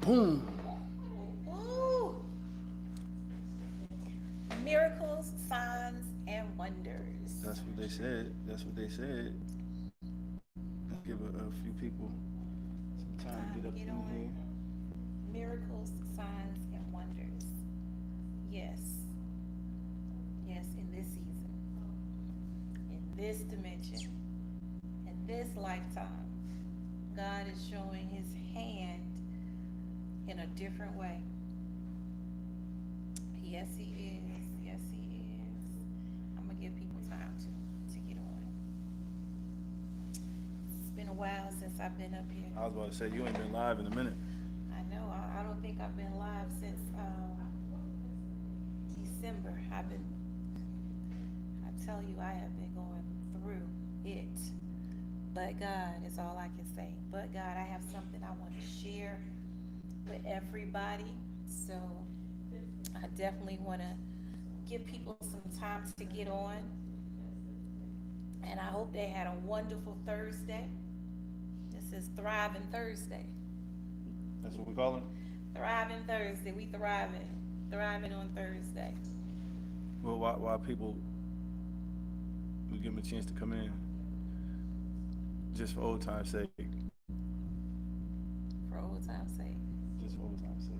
Boom. Ooh, miracles, signs, and wonders. That's what they said. That's what they said. Let's give a few people some time to Time get to up get in on. here. Miracles, signs, and wonders. Yes, yes, in this season, in this dimension, in this lifetime, God is showing his hand in a different way. Yes, he is. Yes, he is. I'm gonna give people time to get on. It's been a while since I've been up here. I was about to say you ain't been live in a minute. I know. I don't think I've been live since December. I tell you, I have been going through it. But God is all I can say. But God, I have something I want to share with everybody. So I definitely want to give people some time to get on. And I hope they had a wonderful Thursday. This is Thriving Thursday. That's what we call it. Thriving Thursday. We thriving. Thriving on Thursday. Well, why people we give them a chance to come in just for old time's sake. For old time's sake. Just for old time's sake.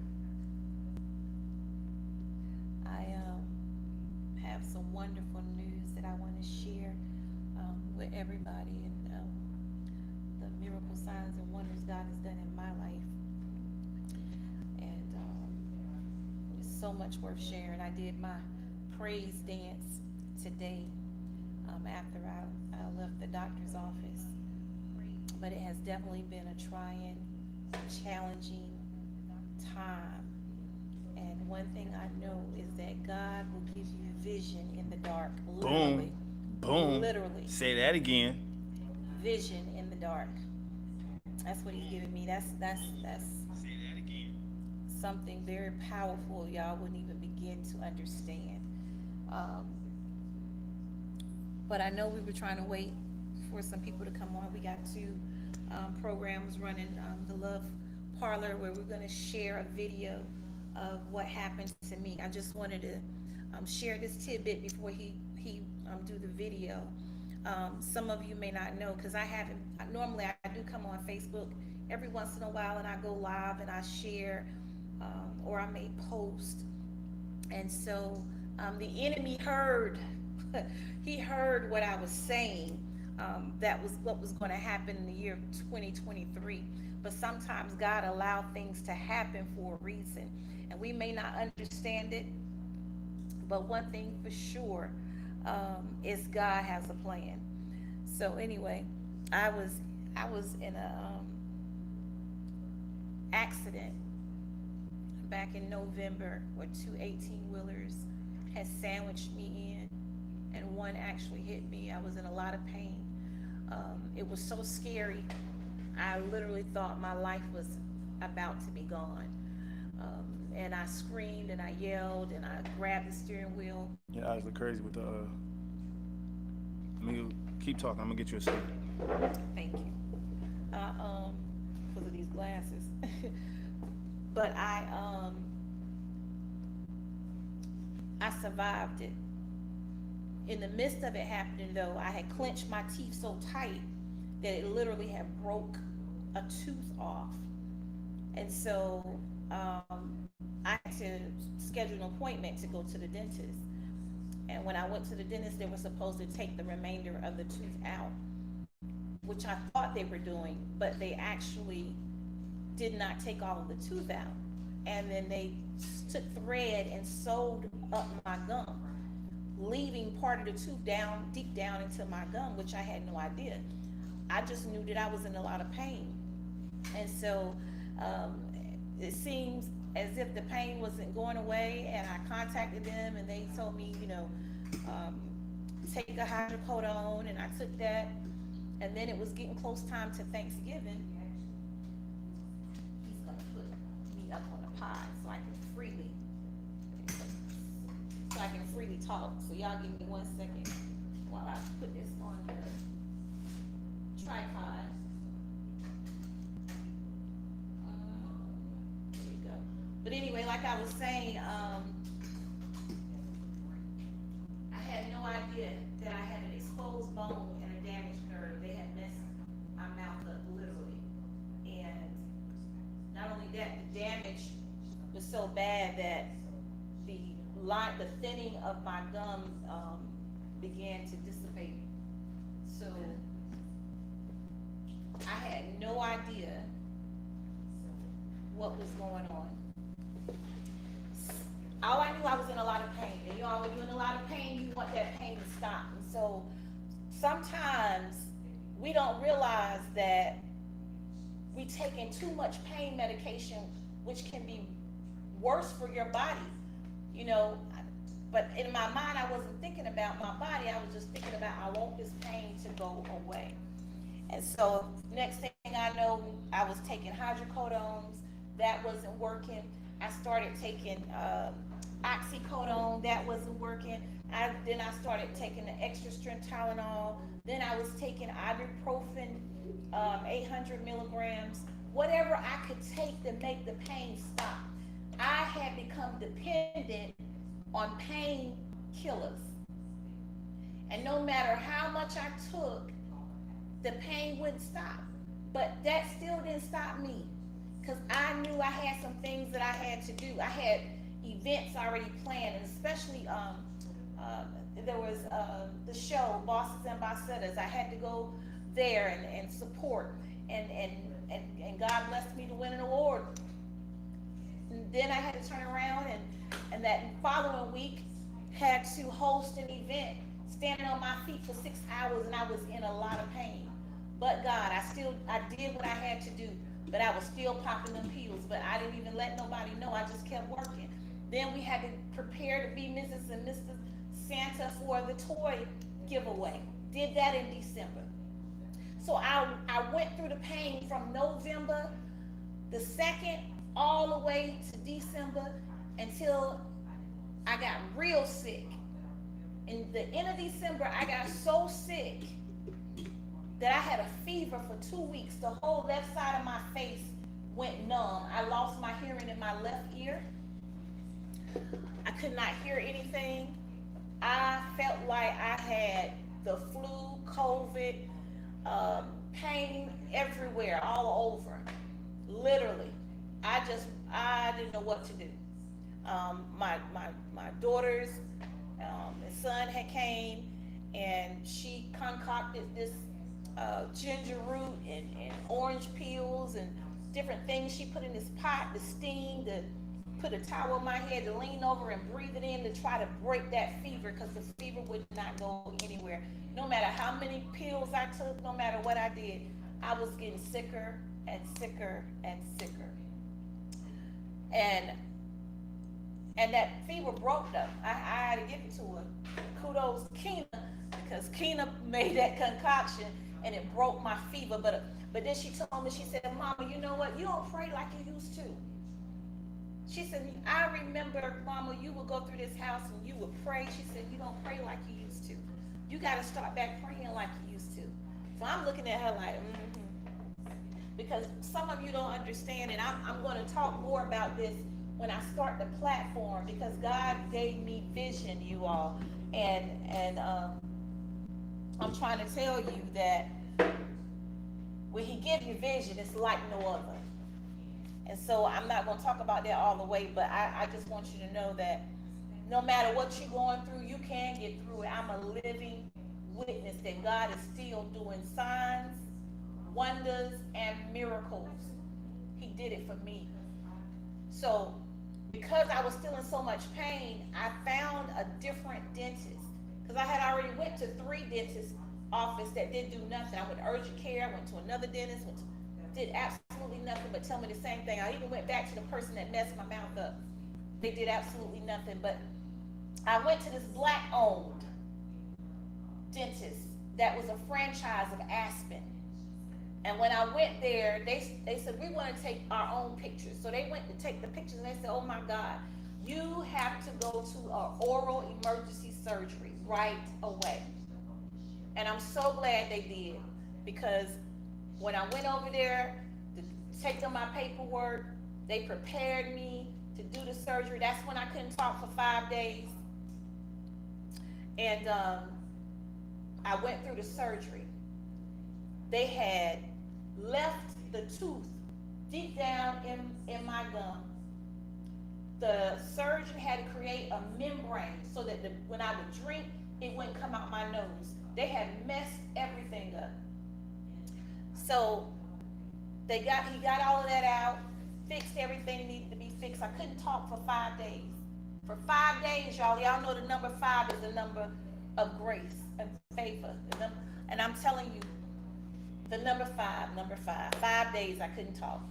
I have some wonderful news that I want to share with everybody, and the miracle signs and wonders God has done in my life. And it's so much worth sharing. I did my praise dance today after I left the doctor's office. But it has definitely been a trying, challenging time. And one thing I know is that God will give you vision in the dark, literally. Boom. Boom. Literally. Say that again. Vision in the dark. That's what he's giving me. That's something very powerful y'all wouldn't even begin to understand. Um, but I know we were trying to wait for some people to come on. We got two programs running, the Love Parlor, where we're going to share a video of what happened to me. I just wanted to share this tidbit before he do the video. Some of you may not know because I haven't. Normally, I do come on Facebook every once in a while, and I go live and I share, or I may post. And so the enemy heard, he heard what I was saying. That was what was going to happen in the year 2023. But sometimes God allowed things to happen for a reason, and we may not understand it. But one thing for sure is God has a plan. So anyway, I was I was in a accident back in November where two 18-wheelers had sandwiched me in, and one actually hit me. I was in a lot of pain. It was so scary. I literally thought my life was about to be gone. And I screamed and I yelled and I grabbed the steering wheel. Your eyes look crazy with the. Let me keep talking. I'm gonna get you a seat. Thank you. Because of these glasses. But I survived it. In the midst of it happening, though, I had clenched my teeth so tight that it literally had broke a tooth off. And so I had to schedule an appointment to go to the dentist. And when I went to the dentist, they were supposed to take the remainder of the tooth out, which I thought they were doing, but they actually did not take all of the tooth out. And then they took thread and sewed up my gum, leaving part of the tooth down, deep down into my gum, which I had no idea. I just knew that I was in a lot of pain. And so it seems as if the pain wasn't going away, and I contacted them and they told me, um, take a hydrocodone, and I took that. And then it was getting close time to Thanksgiving. He's gonna put me up on a pod so I can freely talk. So y'all give me 1 second while I put this on the tripod. There you go. But anyway, like I was saying, I had no idea that I had an exposed bone and a damaged nerve. They had messed my mouth up literally. And not only that, the damage was so bad that the thinning of my gums began to dissipate. So I had no idea what was going on. All I knew, I was in a lot of pain. And you know, when you're in a lot of pain, you want that pain to stop. And so sometimes we don't realize that we taking too much pain medication, which can be worse for your body, you know. But in my mind, I wasn't thinking about my body. I was just thinking about, I want this pain to go away. And so next thing I know, I was taking hydrocodones. That wasn't working. I started taking oxycodone. That wasn't working. Then I started taking the extra strength Tylenol. Then I was taking ibuprofen, 800 milligrams, whatever I could take to make the pain stop. I had become dependent on painkillers. And no matter how much I took, the pain wouldn't stop. But that still didn't stop me, because I knew I had some things that I had to do. I had events already planned, and especially there was the show Bosses and Bossettas. I had to go there and support, and God blessed me to win an award. And then I had to turn around and that following week had to host an event, standing on my feet for 6 hours, and I was in a lot of pain. But God, I did what I had to do, but I was still popping them pills, but I didn't even let nobody know. I just kept working. Then we had to prepare to be Mrs. and Mr. Santa for the toy giveaway. Did that in December. So I went through the pain from November the 2nd all the way to December until I got real sick. In the end of December, I got so sick that I had a fever for 2 weeks. The whole left side of my face went numb. I lost my hearing in my left ear. I could not hear anything. I felt like I had the flu, COVID, pain everywhere, all over, literally. I didn't know what to do. My daughter's son had came, and she concocted this ginger root and orange peels and different things she put in this pot to steam, to put a towel on my head, to lean over and breathe it in to try to break that fever, because the fever would not go anywhere. No matter how many pills I took, no matter what I did, I was getting sicker and sicker and sicker. And that fever broke though. I had to give it to her. Kudos to Keena, because Keena made that concoction and it broke my fever. But then she told me, she said, Mama, you know what? You don't pray like you used to. She said, I remember, Mama, you would go through this house and you would pray. She said, you don't pray like you used to. You got to start back praying like you used to. So I'm looking at her like, because some of you don't understand, and I'm going to talk more about this when I start the platform, because God gave me vision, you all, and I'm trying to tell you that when He gives you vision, it's like no other. And so I'm not going to talk about that all the way, but I just want you to know that no matter what you're going through, you can get through it. I'm a living witness that God is still doing signs, wonders, and miracles. He did it for me. So because I was still in so much pain, I found a different dentist, because I had already went to 3 dentists' office that didn't do nothing. I went to urgent care, I went to another dentist, did absolutely nothing but tell me the same thing. I even went back to the person that messed my mouth up. They did absolutely nothing. But I went to this Black-owned dentist that was a franchise of Aspen. And when I went there, they said, we want to take our own pictures. So they went to take the pictures, and they said, oh my God, you have to go to an oral emergency surgery right away. And I'm so glad they did, because when I went over there to take them my paperwork, they prepared me to do the surgery. That's when I couldn't talk for 5 days. And I went through the surgery. They had left the tooth deep down in my gum. The surgeon had to create a membrane so that when I would drink, it wouldn't come out my nose. They had messed everything up. So he got all of that out, fixed everything that needed to be fixed. I couldn't talk for 5 days. For 5 days, y'all know the number 5 is the number of grace and favor. And I'm telling you, the number 5, 5 days I couldn't talk.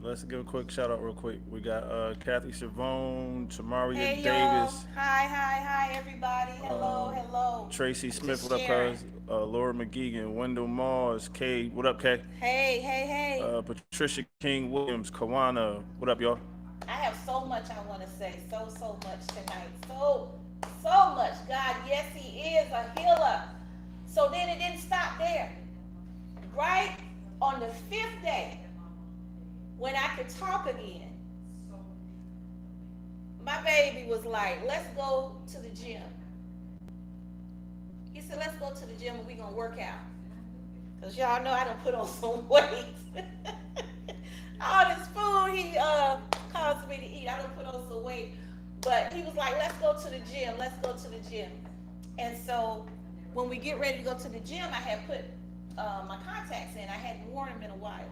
Let's give a quick shout out real quick. We got Kathy Chavone, Tamaria Hey, Davis. y'all. Hi, everybody. Hello. Tracy Smith, Just what up, sharing. cuz? Laura McGeegan, Wendell Mars, Kay, what up, Kay? Hey. Patricia King Williams, Kawana, what up, y'all? I have so much I want to say. So much tonight. So much. God, yes, He is a healer. So then it didn't stop there. Right on the 5th day, when I could talk again, my baby was like, let's go to the gym. He said, let's go to the gym and we're going to work out. Because y'all know I done put on some weight. All this food he caused me to eat, I done put on some weight. But he was like, let's go to the gym. And so when we get ready to go to the gym, I had put my contacts in. I hadn't worn them in a while.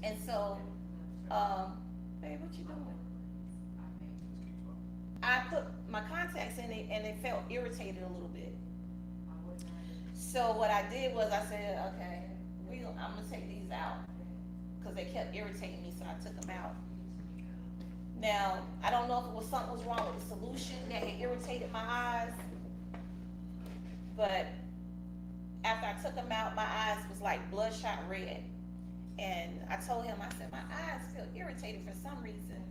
And so, babe, what you doing? I put my contacts in and they felt irritated a little bit. So what I did was I said, okay, I'm gonna take these out because they kept irritating me, so I took them out. Now, I don't know if it was something was wrong with the solution that had irritated my eyes, but after I took them out, my eyes was like bloodshot red. And I told him, I said, my eyes feel irritated for some reason.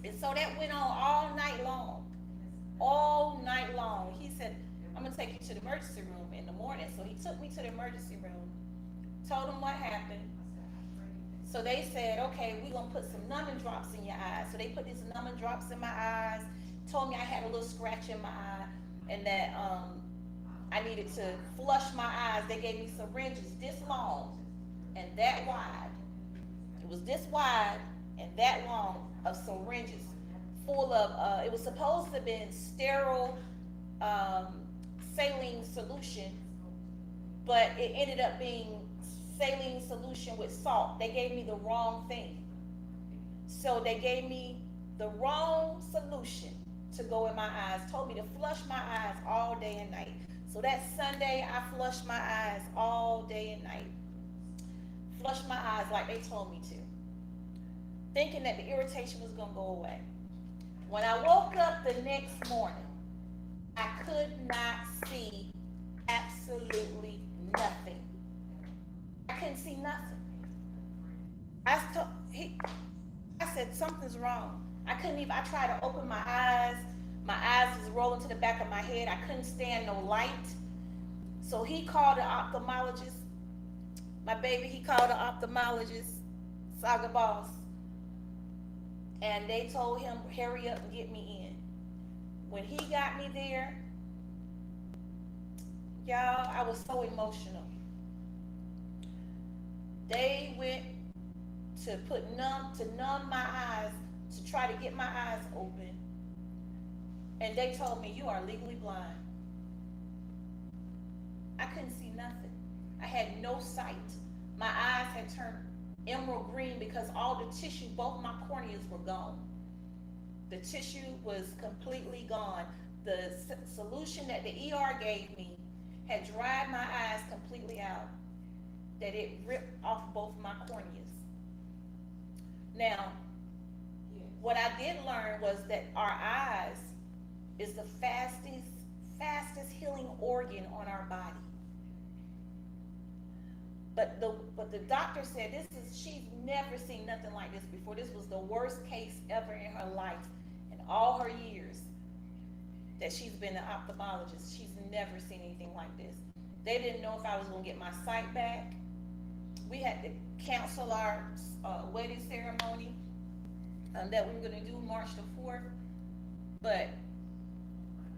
And so that went on all night long. He said, I'm gonna take you to the emergency room in the morning. So he took me to the emergency room, told him what happened. So they said, okay, we're gonna put some numbing drops in your eyes. So they put these numbing drops in my eyes, told me I had a little scratch in my eye, and that I needed to flush my eyes. They gave me syringes this long and that wide. It was this wide and that long of syringes full of, it was supposed to have been sterile saline solution, but it ended up being saline solution with salt. They gave me the wrong thing. So they gave me the wrong solution to go in my eyes, told me to flush my eyes all day and night. So that Sunday, I flushed my eyes all day and night. Flushed my eyes like they told me to, thinking that the irritation was gonna go away. When I woke up the next morning, I could not see absolutely nothing. I couldn't see nothing. I said, something's wrong. I tried to open my eyes. My eyes was rolling to the back of my head. I couldn't stand no light. So he called the ophthalmologist. My baby, he called the ophthalmologist, Saga Boss. And they told him, hurry up and get me in. When he got me there, y'all, I was so emotional. They went to numb my eyes, to try to get my eyes open. And they told me, you are legally blind. I couldn't see nothing. I had no sight. My eyes had turned emerald green because all the tissue, both my corneas were gone. The tissue was completely gone. The solution that the ER gave me had dried my eyes completely out, that it ripped off both my corneas. Now, what I did learn was that our eyes is the fastest healing organ on our body. But the doctor said she's never seen nothing like this before. This was the worst case ever in her life. In all her years that she's been an ophthalmologist, she's never seen anything like this. They didn't know if I was gonna get my sight back. We had to cancel our wedding ceremony that we were gonna do March the 4th. But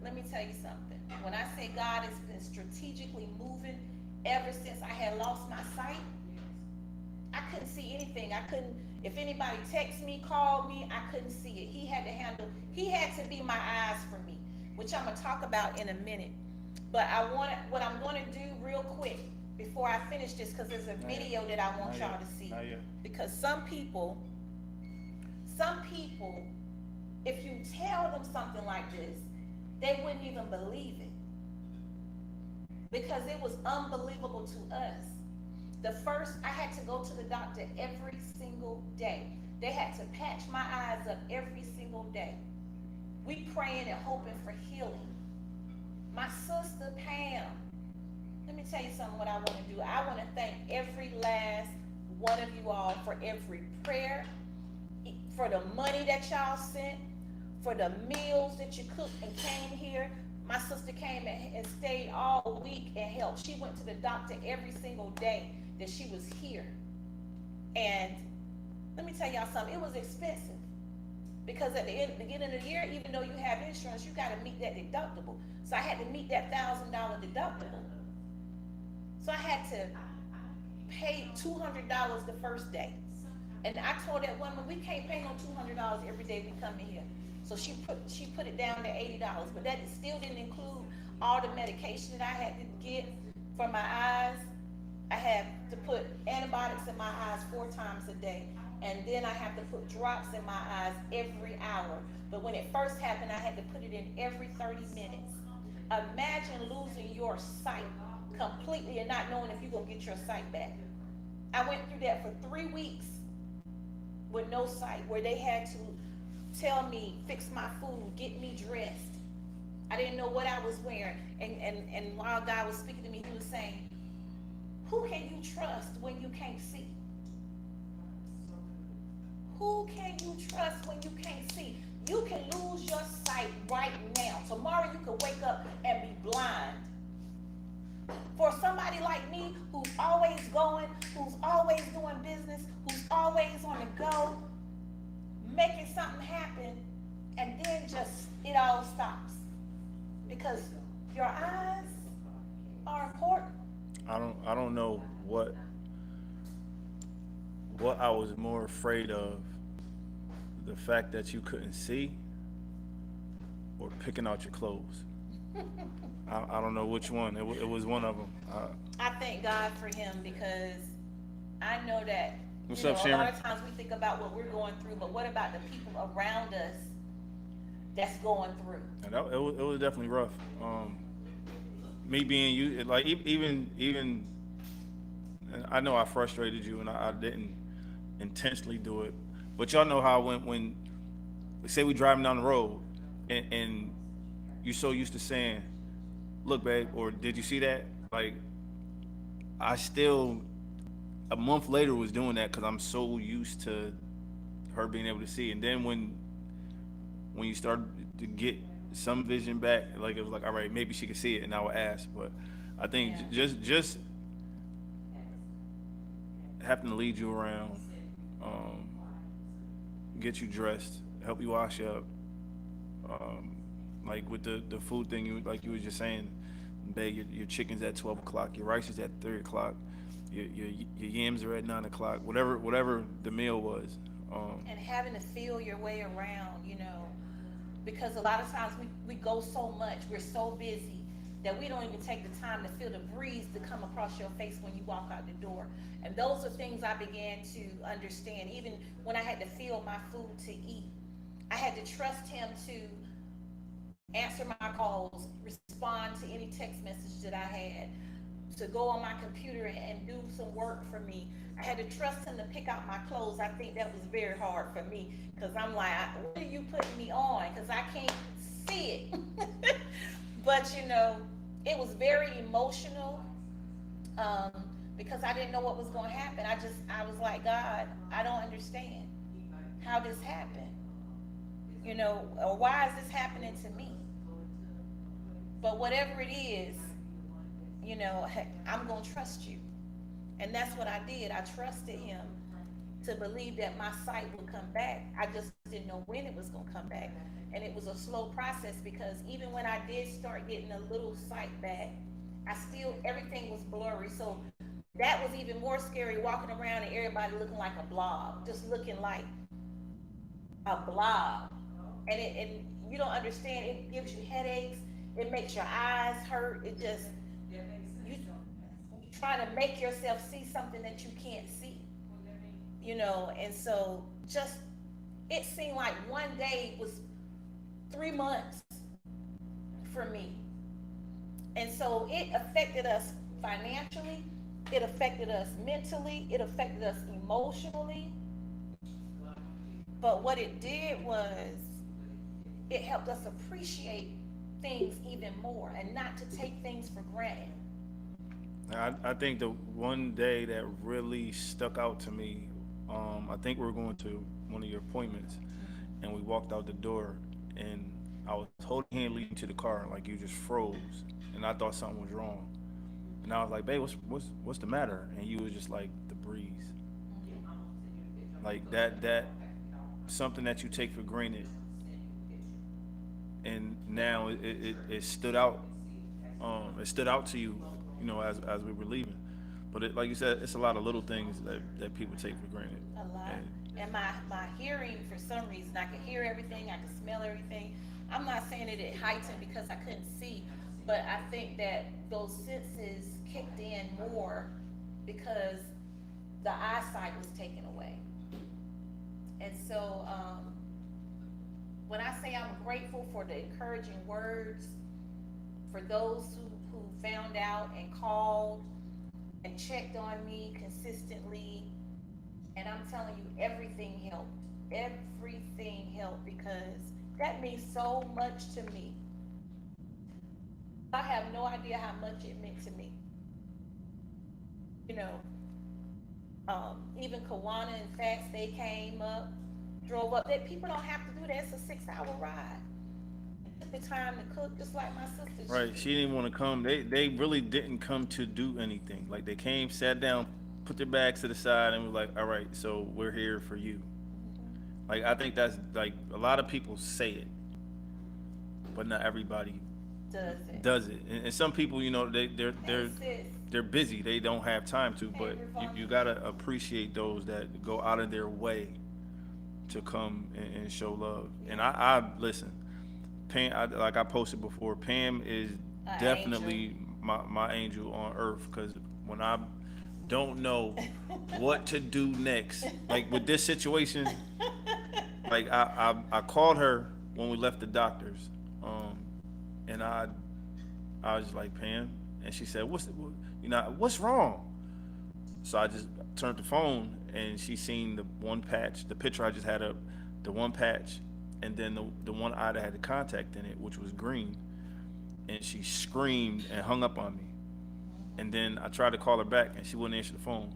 let me tell you something. When I say God has been strategically moving ever since I had lost my sight, I couldn't see anything. I couldn't, if anybody texted me, called me, I couldn't see it. He had to be my eyes for me, which I'm gonna talk about in a minute. But what I'm gonna do real quick before I finish this, because there's a video that I want y'all to see. Because some people, if you tell them something like this, they wouldn't even believe it. Because it was unbelievable to us. I had to go to the doctor every single day. They had to patch my eyes up every single day. We praying and hoping for healing. My sister Pam, let me tell you something what I want to do. I want to thank every last one of you all for every prayer, for the money that y'all sent, for the meals that you cooked and came here. My sister came and stayed all week and helped. She went to the doctor every single day that she was here. And let me tell y'all something, it was expensive. Because at the beginning of the year, even though you have insurance, you got to meet that deductible. So I had to meet that $1,000 deductible. So I had to pay $200 the first day. And I told that woman, we can't pay no $200 every day we come in here. So she put it down to $80, but that still didn't include all the medication that I had to get for my eyes. I had to put antibiotics in my eyes 4 times a day. And then I have to put drops in my eyes every hour. But when it first happened, I had to put it in every 30 minutes. Imagine losing your sight completely and not knowing if you're going to get your sight back. I went through that for 3 weeks with no sight, where they had to tell me, fix my food, get me dressed. I didn't know what I was wearing. And while God was speaking to me, he was saying, who can you trust when you can't see? Who can you trust when you can't see? You can lose your sight right now. Tomorrow you could wake up and be blind. For somebody like me, who's always going, who's always doing business, who's always on the go, making something happen, and then just it all stops. Because your eyes are important. I don't know what I was more afraid of, the fact that you couldn't see or picking out your clothes. I don't know which one. It was one of them. I thank God for him, because I know that What's up, Sharon? a lot of times we think about what we're going through, but what about the people around us that's going through? And it was definitely rough. Me being you, like even, and I know I frustrated you, and I didn't intentionally do it, but y'all know how when say we driving down the road, and you're so used to saying, "Look, babe," or "Did you see that?" Like, I still, a month later, was doing that because I'm so used to her being able to see. And then when you start to get some vision back, like it was like, all right, maybe she could see it, and I would ask. But I think just having to lead you around, get you dressed, help you wash up, like with the food thing, like you were just saying, babe, your chicken's at 12 o'clock, your rice is at 3 o'clock, your yams are at 9 o'clock, whatever the meal was. And having to feel your way around, because a lot of times we go so much, we're so busy that we don't even take the time to feel the breeze to come across your face when you walk out the door. And those are things I began to understand. Even when I had to feel my food to eat, I had to trust him to answer my calls, respond to any text message that I had, to go on my computer and do some work for me. I had to trust him to pick out my clothes. I think that was very hard for me, because I'm like, what are you putting me on? Because I can't see it. But it was very emotional, because I didn't know what was going to happen. I was like, God, I don't understand how this happened, or why is this happening to me? But whatever it is, you know, I'm gonna trust you. And that's what I did. I trusted him to believe that my sight would come back. I just didn't know when it was gonna come back. And it was a slow process because even when I did start getting a little sight back, I still, everything was blurry. So that was even more scary, walking around and everybody looking like a blob, just looking like a blob. And you don't understand, it gives you headaches, it makes your eyes hurt, it just, you trying to make yourself see something that you can't see, you know. And so just, it seemed like one day was 3 months for me. And so it affected us financially, it affected us mentally, it affected us emotionally. But what it did was it helped us appreciate things even more and not to take things for granted. I think the one day that really stuck out to me, I think we were going to one of your appointments, and we walked out the door, and I was holding your hand leading to the car, like you just froze, and I thought something was wrong, and I was like, "Babe, what's the matter?" And you was just like, "The breeze," like that something that you take for granted, and now it stood out. It stood out to you, you know, as we were leaving. But like you said, it's a lot of little things that people take for granted. A lot. And And my hearing, for some reason, I could hear everything, I could smell everything. I'm not saying that it heightened because I couldn't see, but I think that those senses kicked in more because the eyesight was taken away. And so, when I say I'm grateful for the encouraging words, for those who found out and called and checked on me consistently, and I'm telling you, everything helped. Everything helped because that means so much to me. I have no idea how much it meant to me. You know, even Kawana and Fats, they came up, drove up. That people don't have to do that. It's a 6-hour ride. Took the time to cook, just like my sister. right, she didn't want to come. They really didn't come to do anything. Like they came, sat down, put their bags to the side, and was like, "All right, so we're here for you." Like I think that's like a lot of people say it, but not everybody Does it? does it. And some people, you know, Hey, sis. they're busy. They don't have time to. But you gotta appreciate those that go out of their way to come and show love. And I listen. Pam, like I posted before, Pam is A definitely my angel on earth. Because when I don't know what to do next, like with this situation, like I called her when we left the doctors, and I was like, Pam, and she said, what's wrong? So I just turned the phone, and she seen the one patch, the picture I just had up, the one patch, and then the one eye that had the contact in it, which was green, and she screamed and hung up on me. And then I tried to call her back, and she wouldn't answer the phone.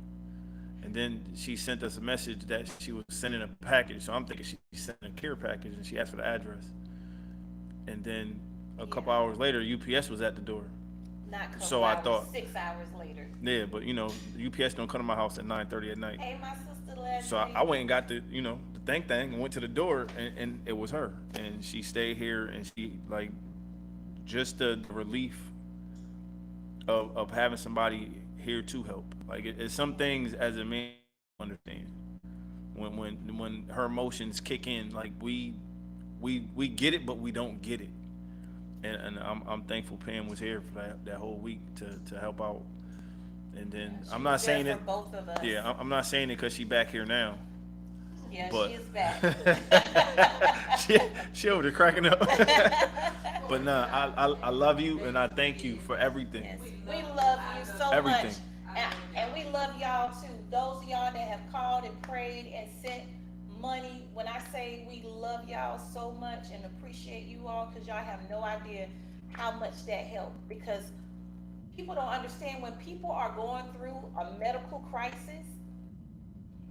And then she sent us a message that she was sending a package. So I'm thinking she sent a care package, and she asked for the address. And then a couple hours later, UPS was at the door. Not couple So I hours, thought, 6 hours later. yeah, but you know, UPS don't come to my house at 9:30 at night. Hey, my sister last So night. I went and got the, you know, the thing and went to the door, and it was her. And she stayed here, and she, like, just the relief of having somebody here to help. Like, it's some things as a man understand. When her emotions kick in, like, we get it, but we don't get it. And I'm thankful Pam was here for that whole week to help out. And then She I'm was not there saying for it. both of us. Yeah, I'm not saying it because she back here now. Yeah, but she is back. she over there cracking up. But nah, I love you and I thank you for everything. Yes, we love you so Everything. much. And we love y'all too. Those of y'all that have called and prayed and sent money. When I say we love y'all so much and appreciate you all, because y'all have no idea how much that helped. Because people don't understand when people are going through a medical crisis,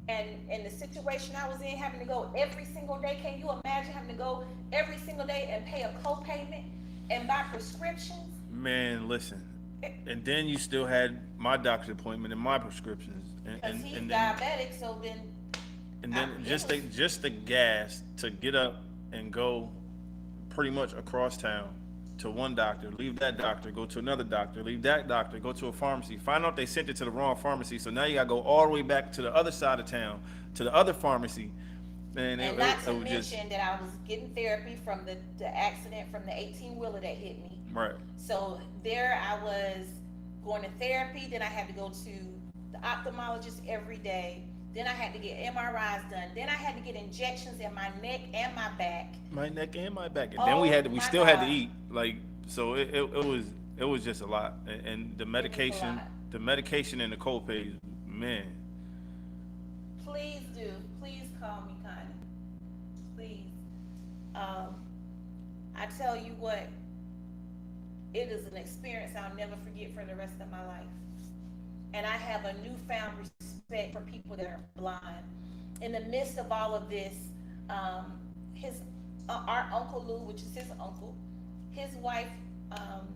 and the situation I was in, having to go every single day. Can you imagine having to go every single day and pay a co-payment and buy prescriptions? Man, listen, And then you still had my doctor's appointment and my prescriptions, Because he's then diabetic, so then it just the gas to get up and go pretty much across town to one doctor, leave that doctor, go to another doctor, leave that doctor, go to a pharmacy, find out they sent it to the wrong pharmacy, so now you gotta go all the way back to the other side of town to the other pharmacy, and and not to it was just mention that I was getting therapy from the accident from the 18-wheeler that hit me. right. So there I was going to therapy, then I had to go to the ophthalmologist every day. Then I had to get MRIs done. Then I had to get injections in my neck and my back. My neck and my back, and Oh, then we my still had to God. eat, like, so it was just a lot, and the medication, lot. the medication and the copays, man. Please do. Please call me, Connie. Please. I tell you what, it is an experience I'll never forget for the rest of my life. And I have a newfound respect for people that are blind. In the midst of all of this, our Uncle Lou, which is his uncle, his wife,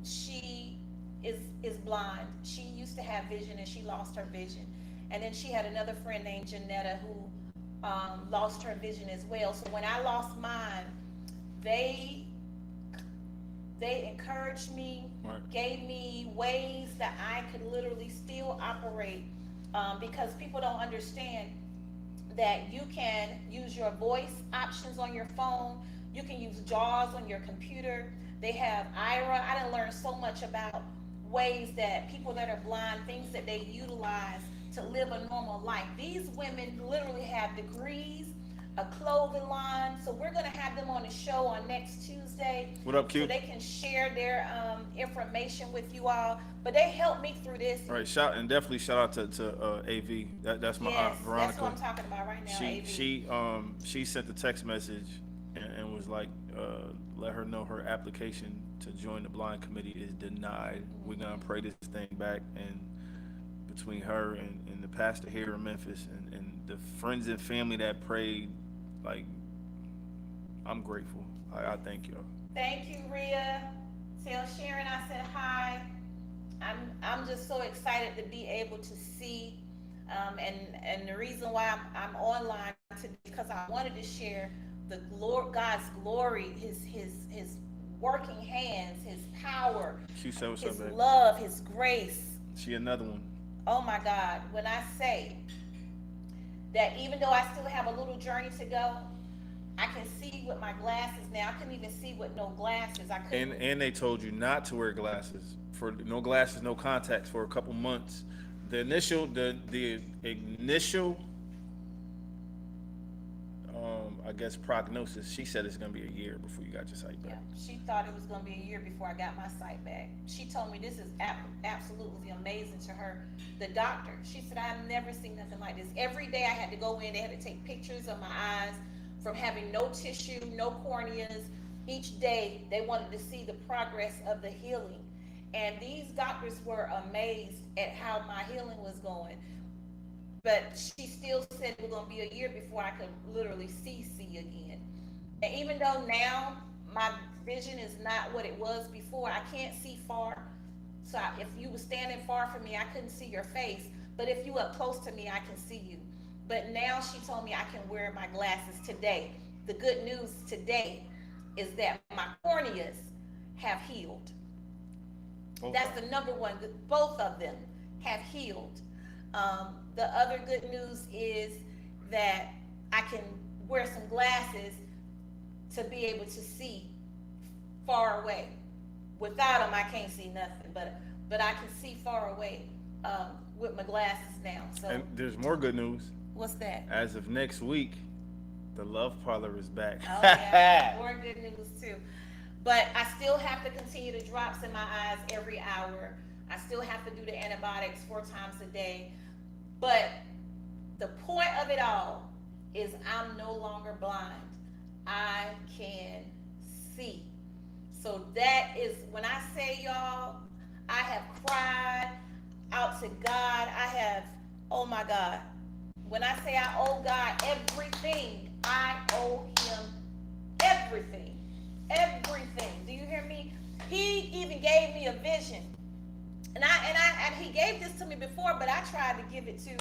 she is blind. She used to have vision and she lost her vision. And then she had another friend named Janetta who lost her vision as well. So when I lost mine, they encouraged me, Right. gave me ways that I could literally still operate, because people don't understand that you can use your voice options on your phone. You can use JAWS on your computer. They have Ira. I done learned so much about ways that people that are blind, things that they utilize to live a normal life. These women literally have degrees, a clothing line. So we're going to have them on the show on next Tuesday. What up, So Q? they can share their information with you all. But they helped me through this. All right, definitely shout out to AV. That's my Yes, aunt that's Veronica. what I'm talking about right now, AV. She sent the text message and was like, let her know her application to join the blind committee is denied. We're gonna pray this thing back, and between her and the pastor here in Memphis and the friends and family that prayed, like, I'm grateful. I thank y'all. Thank you, Rhea. Tell Sharon I said hi. I'm just so excited to be able to see, and the reason why I'm online today because I wanted to share the God's glory, his working hands, his power, Q said what's his up, babe? love, his grace. She another one. Oh my God, when I say that even though I still have a little journey to go, I can see with my glasses now. I couldn't even see with no glasses. I couldn't. And they told you not to wear glasses, for no glasses, no contacts for a couple months. The initial I guess prognosis, she said it's gonna be a year before you got your sight Yeah, back. she thought it was gonna be a year before I got my sight back. She told me this is absolutely amazing to her. The doctor, she said, I've never seen nothing like this. Every day I had to go in, they had to take pictures of my eyes from having no tissue, no corneas. Each day they wanted to see the progress of the healing. And these doctors were amazed at how my healing was going. But she still said it was gonna be a year before I could literally see again. And even though now my vision is not what it was before, I can't see far. So if you were standing far from me, I couldn't see your face. But if you were up close to me, I can see you. But now she told me I can wear my glasses today. The good news today is that my corneas have healed. That's the number one. Both of them have healed. The other good news is that I can wear some glasses to be able to see far away. Without them, I can't see nothing, but I can see far away with my glasses now. So And there's more good news. what's that? As of next week, the Love Parlor is back. Oh yeah, more good news too. But I still have to continue the drops in my eyes every hour. I still have to do the antibiotics 4 times a day. But the point of it all is I'm no longer blind. I can see. So that is, when I say, y'all, I have cried out to God. Oh my God. When I say I owe God everything, I owe him everything. Everything. Do you hear me? He even gave me a vision. And he gave this to me before, but I tried to give it to,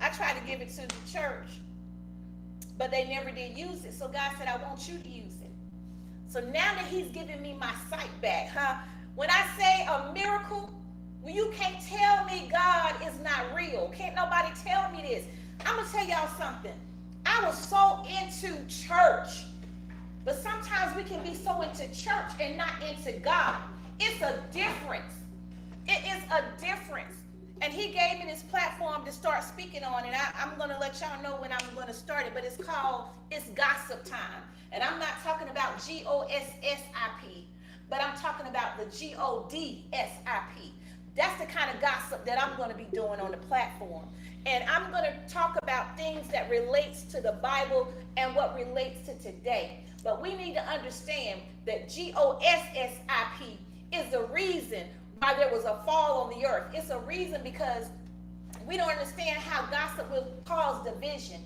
I tried to give it to the church, but they never did use it. So God said, I want you to use it. So now that he's giving me my sight back, when I say a miracle, when you can't tell me God is not real, can't nobody tell me this. I'm gonna tell y'all something. I was so into church, but sometimes we can be so into church and not into God. It's a difference. It is a difference. And he gave me this platform to start speaking on, and I'm going to let y'all know when I'm going to start it, but it's called It's Gossip Time. And I'm not talking about GOSSIP, but I'm talking about the GODSIP. That's the kind of gossip that I'm going to be doing on the platform. And I'm going to talk about things that relates to the Bible and what relates to today. But we need to understand that GOSSIP is the reason why there was a fall on the earth. It's a reason because we don't understand how gossip will cause division.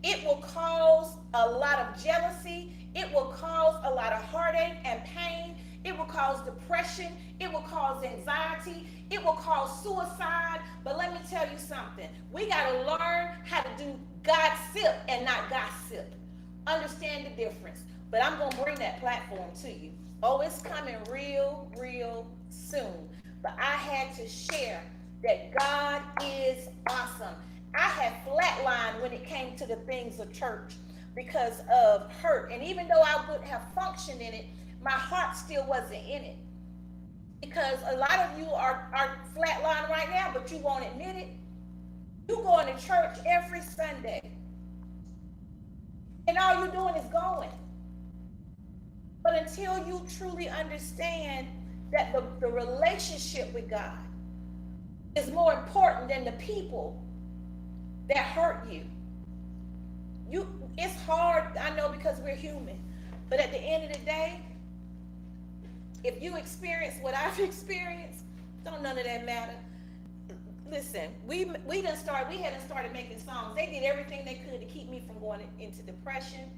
It will cause a lot of jealousy. It will cause a lot of heartache and pain. It will cause depression. It will cause anxiety. It will cause suicide. But let me tell you something. We got to learn how to do gossip and not gossip. Understand the difference. But I'm going to bring that platform to you. Oh, it's coming real, real soon. But I had to share that God is awesome. I had flatlined when it came to the things of church because of hurt. And even though I would have functioned in it, my heart still wasn't in it. Because a lot of you are flatlined right now, but you won't admit it. You going to church every Sunday. And all you're doing is going. But until you truly understand that the relationship with God is more important than the people that hurt you. It's hard, I know, because we're human. But at the end of the day, if you experience what I've experienced, don't none of that matter. Listen, we hadn't started making songs. They did everything they could to keep me from going into depression,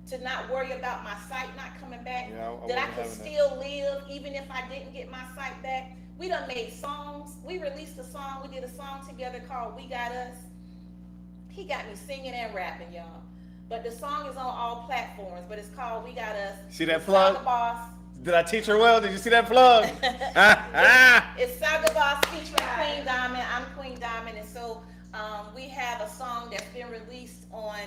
to not worry about my sight not coming back, that I could still live even if I didn't get my sight back. We done made songs. We released a song. We did a song together called We Got Us. He got me singing and rapping, y'all. But the song is on all platforms, but it's called We Got Us. See that plug? Saga Boss. Did I teach her well? Did you see that plug? It's Saga Boss featuring Queen Diamond. I'm Queen Diamond, and so we have a song that's been released on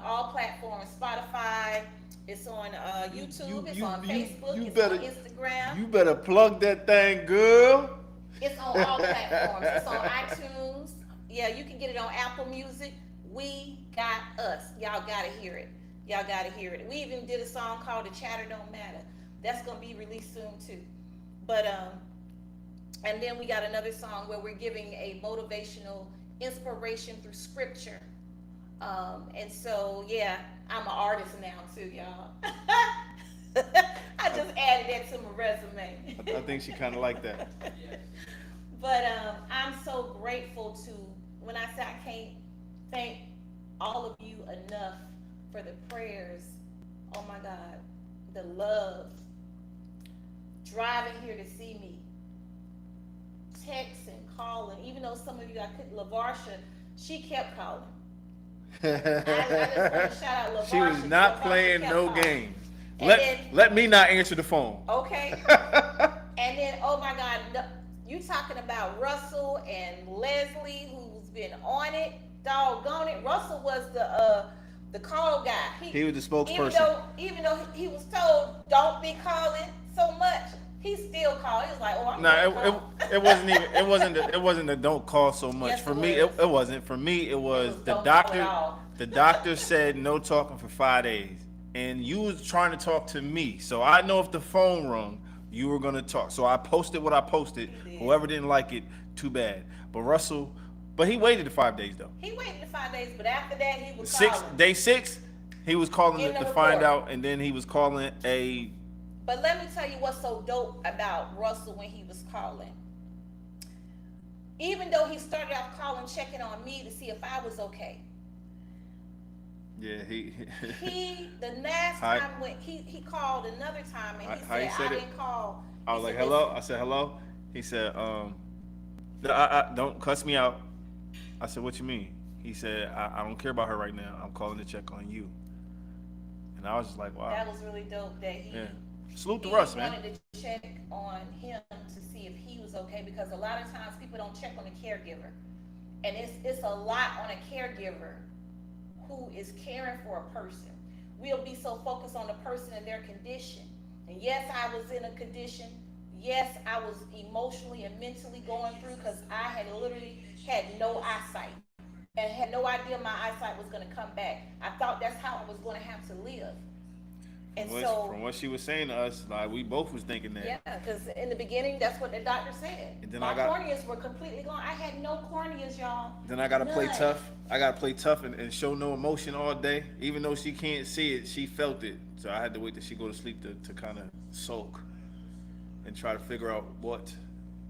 all platforms. Spotify, it's on YouTube, it's on Facebook, it's on Instagram. You better plug that thing, girl. It's on all platforms. It's on iTunes. Yeah, you can get it on Apple Music. We Got Us. Y'all gotta hear it. Y'all gotta hear it. We even did a song called The Chatter Don't Matter. That's gonna be released soon too. But and then we got another song where we're giving a motivational inspiration through scripture. And so yeah, I'm an artist now too, y'all. I just added that to my resume. I think she kind of like that. But I'm so grateful to, when I say I can't thank all of you enough for the prayers. Oh my God, the love, driving here to see me, texting, calling, even though some of you I couldn't. LaVarsha, she kept calling. I just want to shout out LaVarsha. She was not playing no games. Let me not answer the phone. Okay. And then, oh my God, you talking about Russell and Leslie, who's been on it, doggone it. Russell was the call guy. He was the spokesperson. Even though he was told don't be calling so much, he still called. He was like, "Oh, I'm it wasn't the don't call so much. Yes, for me, it wasn't. For me, it was the doctor. The doctor said no talking for 5 days, and you was trying to talk to me. So I know if the phone rung, you were gonna talk. So I posted what I posted. Whoever didn't like it, too bad. But Russell, he waited the 5 days though. He waited the 5 days, but after that he was Day 6, he was calling to find out, and then he was calling a. But let me tell you what's so dope about Russell when he was calling. Even though he started off calling, checking on me to see if I was okay. Yeah, the last time when he called another time and he said I didn't call. I was like, hello? I said hello, He said, no, don't cuss me out. I said, what you mean? He said, I don't care about her right now. I'm calling to check on you. And I was just like, wow. That was really dope that Yeah. Salute to he Russ, man. wanted to check on him to see if he was okay, because a lot of times people don't check on the caregiver. And it's a lot on a caregiver who is caring for a person. We'll be so focused on the person and their condition. And yes, I was in a condition. Yes, I was emotionally and mentally going through, because I had literally had no eyesight and had no idea my eyesight was going to come back. I thought that's how I was going to have to live. And From what she was saying to us, like, we both was thinking that. yeah, because in the beginning, that's what the doctor said. And then my corneas were completely gone. I had no corneas, y'all. Then I gotta play None. tough. I gotta play tough and show no emotion all day. Even though she can't see it, she felt it. So I had to wait till she go to sleep to kind of sulk and try to figure out what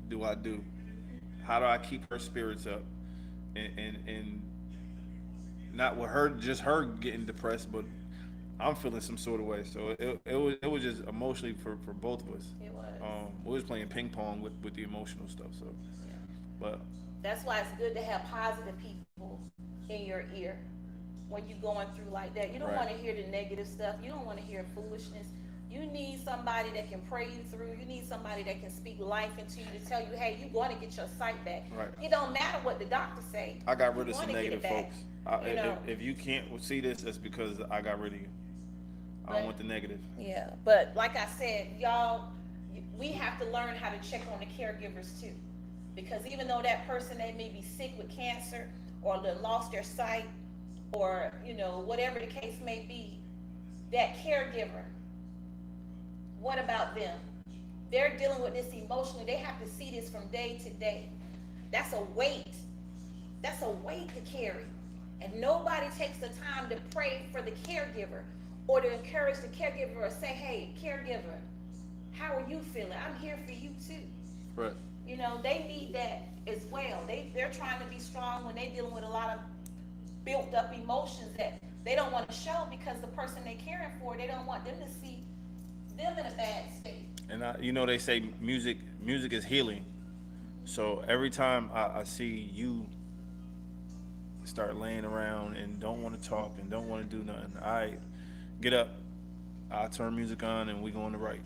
do I do. How do I keep her spirits up, and not with her, just her getting depressed, but I'm feeling some sort of way. So it was just emotionally for both of us. It was. We was playing ping pong with the emotional stuff. So, Yeah. but That's why it's good to have positive people in your ear when you're going through like that. You don't Right. want to hear the negative stuff. You don't want to hear foolishness. You need somebody that can pray you through. You need somebody that can speak life into you, to tell you, hey, you're going to get your sight back. Right. It don't matter what the doctor say. I got rid of You're some gonna get negative it back. folks. You know? If you can't see this, that's because I got rid of you. I But- don't want the negative. Yeah, but like I said, y'all, we have to learn how to check on the caregivers too. Because even though that person, they may be sick with cancer, or they lost their sight, or, whatever the case may be, that caregiver, what about them? They're dealing with this emotionally. They have to see this from day to day. That's a weight. That's a weight to carry. And nobody takes the time to pray for the caregiver, or to encourage the caregiver, or say, hey, caregiver, how are you feeling? I'm here for you too. Right. They need that as well. They're trying to be strong when they're dealing with a lot of built up emotions that they don't want to show, because the person they're caring for, they don't want them to see them in a bad state. And they say music is healing. So every time I see you start laying around and don't want to talk and don't want to do nothing, I get up, I turn music on, and we go on to write.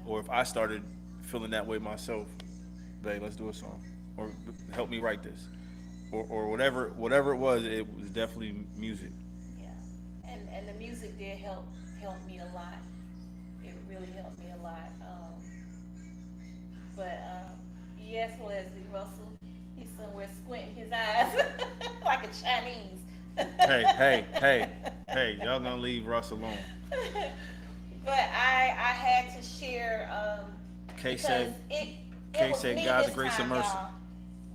Or if I started feeling that way myself, babe, let's do a song, or help me write this, or whatever it was definitely music. Yeah, and the music did help me a lot. It really helped me a lot. Yes, Leslie Russell, he's somewhere squinting his eyes like a Chinese. Hey, y'all gonna leave Russ alone. But I had to share, Kay because said, it was me God's this grace time, and mercy. y'all.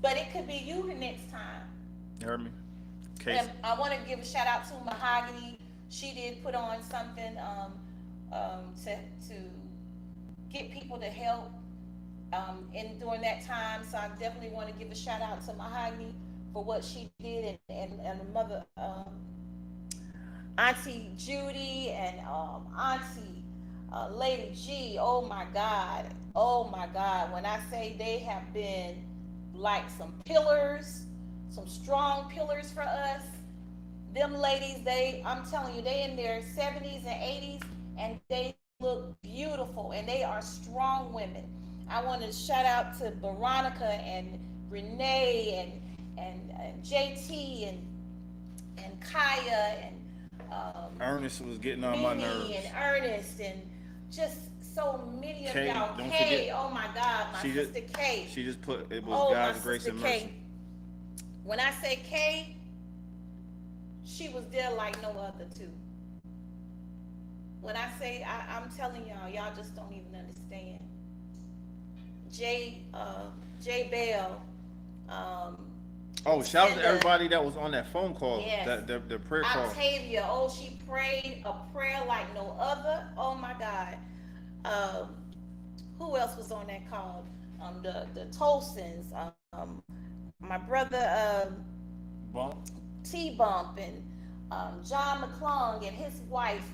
But it could be you the next time. You heard me? Kay And I want to give a shout out to Mahogany. She did put on something to get people to help during that time. So I definitely want to give a shout out to Mahogany for what she did, and the mother, Auntie Judy, and Auntie Lady G. Oh my God. When I say they have been like some pillars, some strong pillars for us. Them ladies, I'm telling you, they in their 70s and 80s, and they look beautiful, and they are strong women. I want to shout out to Veronica and Renee and JT and Kaya and Ernest was getting on Mimi my nerves. and Ernest, and just so many of Kay, y'all. don't Kay, forget. oh my God, my She just- sister Kay. She just put it was Oh, God's my grace sister and Kay. mercy. When I say Kay, she was there like no other too. When I say, I'm telling y'all just don't even understand. Jay Bell, Oh, shout out to Cinda. everybody that was on that phone call. Yes. The prayer call. Octavia, she prayed a prayer like no other. Oh my God. Who else was on that call? The Tolsons, my brother Bump. T-Bump, and John McClung and his wife,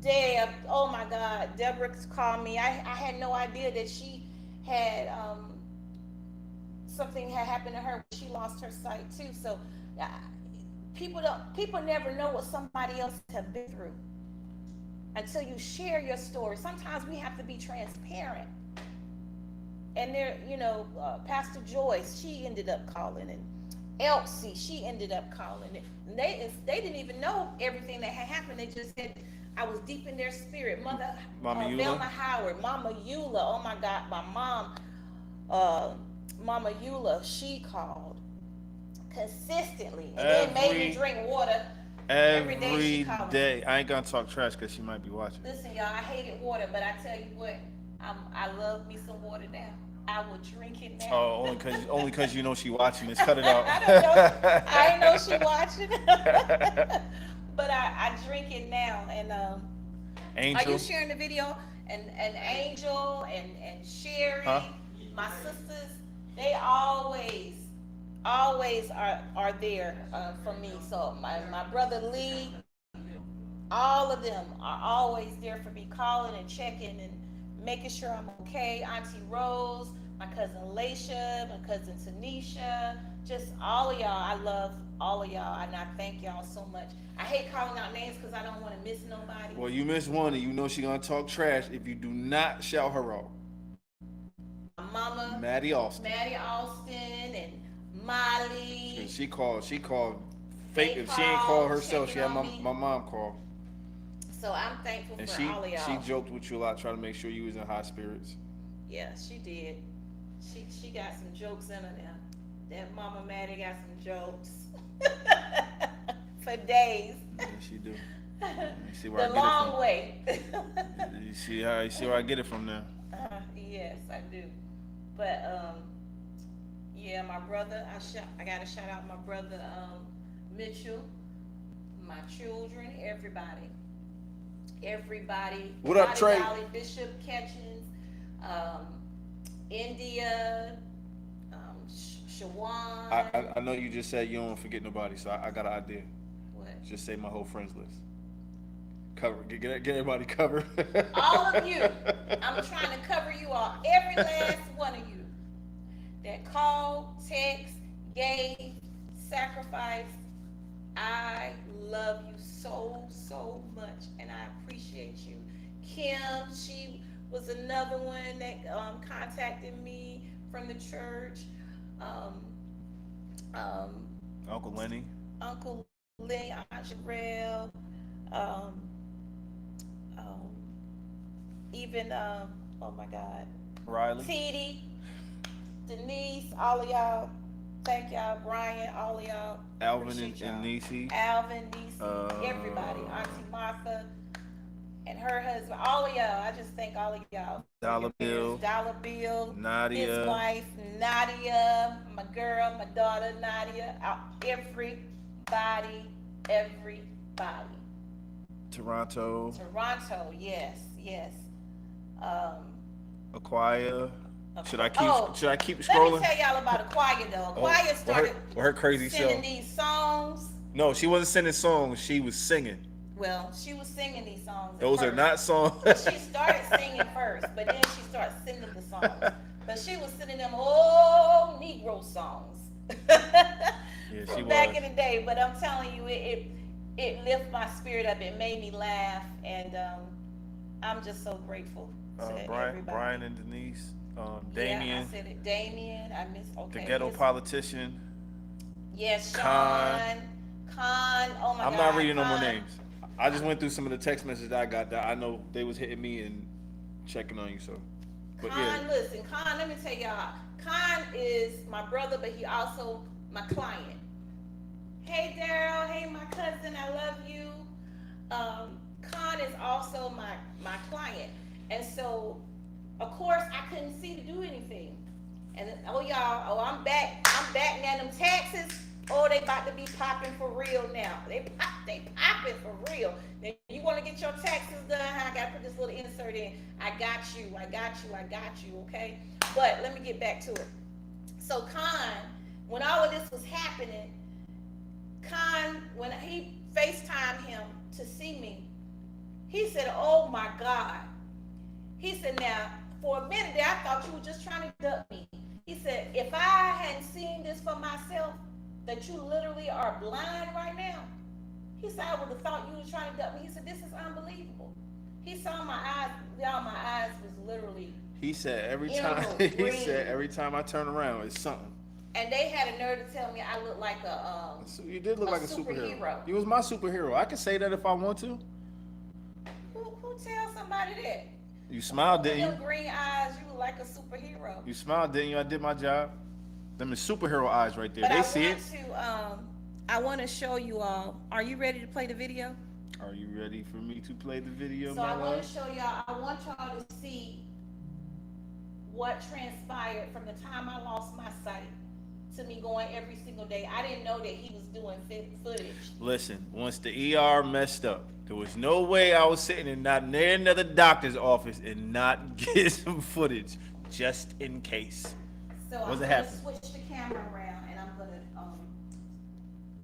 Deb. Oh my God, Deborah called me. I had no idea that she had something had happened to her. She lost her sight too. So uh, people never know what somebody else have been through until you share your story. Sometimes we have to be transparent. And there, Pastor Joyce, she ended up calling, and Elsie, she ended up calling. And they didn't even know everything that had happened. They just said, I was deep in their spirit. Mama Eula? Velma Howard, Mama Eula, oh my God, my mom, Mama Eula, she called consistently, and then made me drink water every day. She called day. I ain't gonna talk trash because she might be watching. Listen, y'all, I hated water, but I tell you what, I love me some water now. I will drink it now. Oh, only cause you know she watching this. Cut it out. I know she watching. But I drink it now. And Angel. Are you sharing the video? And Angel and Sherry, my sisters, they always are there for me. So my brother Lee, all of them are always there for me, calling and checking and making sure I'm okay. Auntie Rose, my cousin Laisha, my cousin Tanisha, just all of y'all. I love all of y'all, and I thank y'all so much. I hate calling out names because I don't want to miss nobody. Well, you missed one, and you know she gonna talk trash if you do not shout her out. My mama, Maddie Austin, and Molly. And she called fake. If she ain't called herself, she had my mom call. So I'm thankful And for all of y'all. she joked with you a lot, trying to make sure you was in high spirits. Yeah, she did. She got some jokes in her now. That Mama Maddie got some jokes for days. Yeah, she do. You see The long way. You see where I get it from now. Yes, I do. But yeah, my brother. I gotta shout out my brother Mitchell, my children, everybody. What up, Trey? Valley, Bishop Catchings, India, Shawan. I know you just said you don't forget nobody, so I got an idea. What? Just say my whole friends list. Cover, get everybody covered. All of you. I'm trying to cover you all. Every last one of you that called, text, gave, sacrificed. I love you so much, and I appreciate you. Kim, she was another one that contacted me from the church. Uncle Lenny, Aunt Sherelle, even oh my God, Riley, T.D., Denise, all of y'all. Thank y'all, Brian, all of y'all. Alvin and Niecy. Alvin, Niecy, everybody. Auntie Martha and her husband, all of y'all. I just thank all of y'all. Dollar Bill, Nadia, his wife, Nadia, my girl, my daughter, Nadia, everybody. Toronto, yes. Aquia. Should I keep Let scrolling? me tell y'all about Aquia though. Aquia started her crazy sending show. these songs. No, she wasn't sending songs. She was singing. Well, she was singing these songs. Those are not songs. She started singing first, but then she started sending the songs. But she was sending them old Negro songs. Yeah, she back was. in the day. But I'm telling you, it lifted my spirit up. It made me laugh, and I'm just so grateful to everybody. Brian and Denise. Damien. Yeah, I said it. Damien. I miss. Okay. The ghetto politician. Yes, Sean. Con. Oh my God. I'm not reading no more names. I just went through some of the text messages that I got that I know they was hitting me and checking on you. So, but Con, listen, Con. Let me tell y'all. Con is my brother, but he also my client. Hey, Daryl. Hey, my cousin. I love you. Con is also my client, and so. Of course, I couldn't see to do anything. And y'all, I'm back now. Them taxes, they about to be popping for real now. They popping for real. Now, you want to get your taxes done? I got to put this little insert in. I got you, okay? But let me get back to it. So Con, when all of this was happening, Con, when he FaceTimed him to see me, he said, oh my God. He said, now, for a minute there, I thought you were just trying to duck me. He said, if I hadn't seen this for myself, that you literally are blind right now, he said, I would have thought you were trying to duck me. He said, this is unbelievable. He saw my eyes, y'all, my eyes was literally. He said every emerald time. He green. said every time I turn around, it's something. And they had a nerve to tell me I look like a So you did look like a superhero. superhero. You was my superhero. I can say that if I want to. Who tells somebody that? You smiled, With didn't them you? green eyes, you look like a superhero. You smiled, didn't you? I did my job. Them is superhero eyes right there. But They see it. I want to show you all. Are you ready to play the video? Are you ready for me to play the video, So my I want love? to show y'all. I want y'all to see what transpired from the time I lost my sight to me going every single day. I didn't know that he was doing footage. Listen, once the ER messed up, there was no way I was sitting in not near another doctor's office and not get some footage, just in case. So What's I'm it gonna happen? switch the camera around and I'm gonna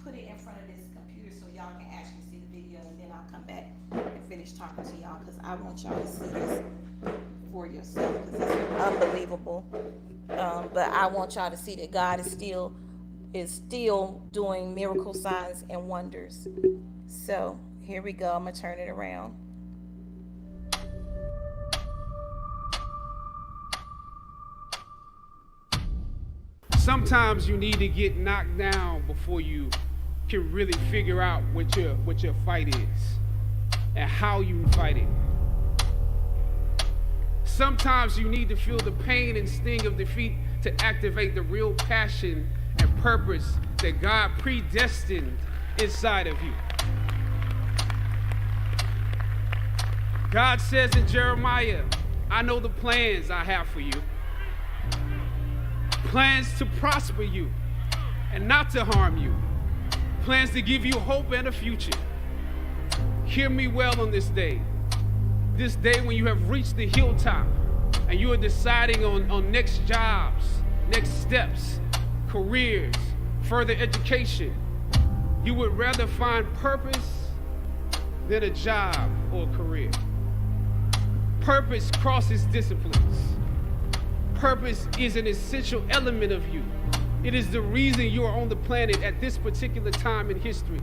put it in front of this computer so y'all can actually see the video, and then I'll come back and finish talking to y'all because I want y'all to see this for yourself because it's unbelievable. But I want y'all to see that God is still doing miracle signs and wonders. So here we go. I'm gonna turn it around. Sometimes you need to get knocked down before you can really figure out what your fight is and how you fight it. Sometimes you need to feel the pain and sting of defeat to activate the real passion and purpose that God predestined inside of you. God says in Jeremiah, I know the plans I have for you. Plans to prosper you and not to harm you. Plans to give you hope and a future. Hear me well on this day. This day when you have reached the hilltop and you are deciding on next jobs, next steps, careers, further education. You would rather find purpose than a job or career. Purpose crosses disciplines. Purpose is an essential element of you. It is the reason you are on the planet at this particular time in history.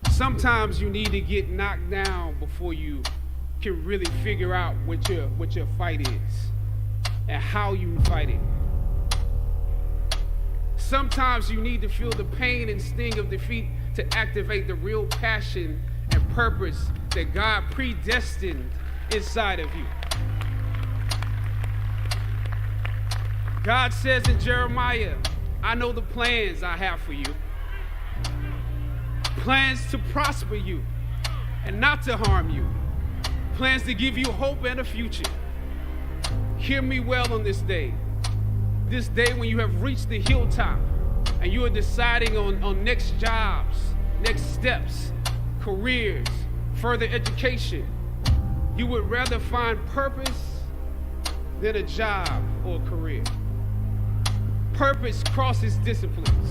Sometimes you need to get knocked down before you can really figure out what your fight is and how you fight it. Sometimes you need to feel the pain and sting of defeat to activate the real passion and purpose that God predestined inside of you. God says in Jeremiah, I know the plans I have for you. Plans to prosper you and not to harm you. Plans to give you hope and a future. Hear me well on this day. This day when you have reached the hilltop and you are deciding on next jobs, next steps, careers, further education. You would rather find purpose than a job or career. Purpose crosses disciplines.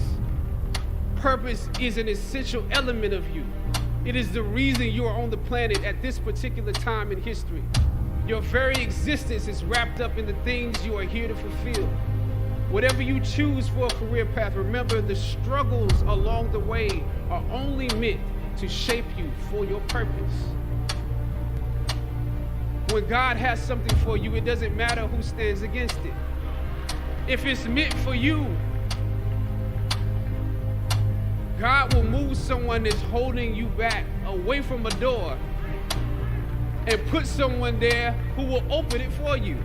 Purpose is an essential element of you. It is the reason you are on the planet at this particular time in history. Your very existence is wrapped up in the things you are here to fulfill. Whatever you choose for a career path, remember the struggles along the way are only meant to shape you for your purpose. When God has something for you, it doesn't matter who stands against it. If it's meant for you, God will move someone that's holding you back away from a door and put someone there who will open it for you.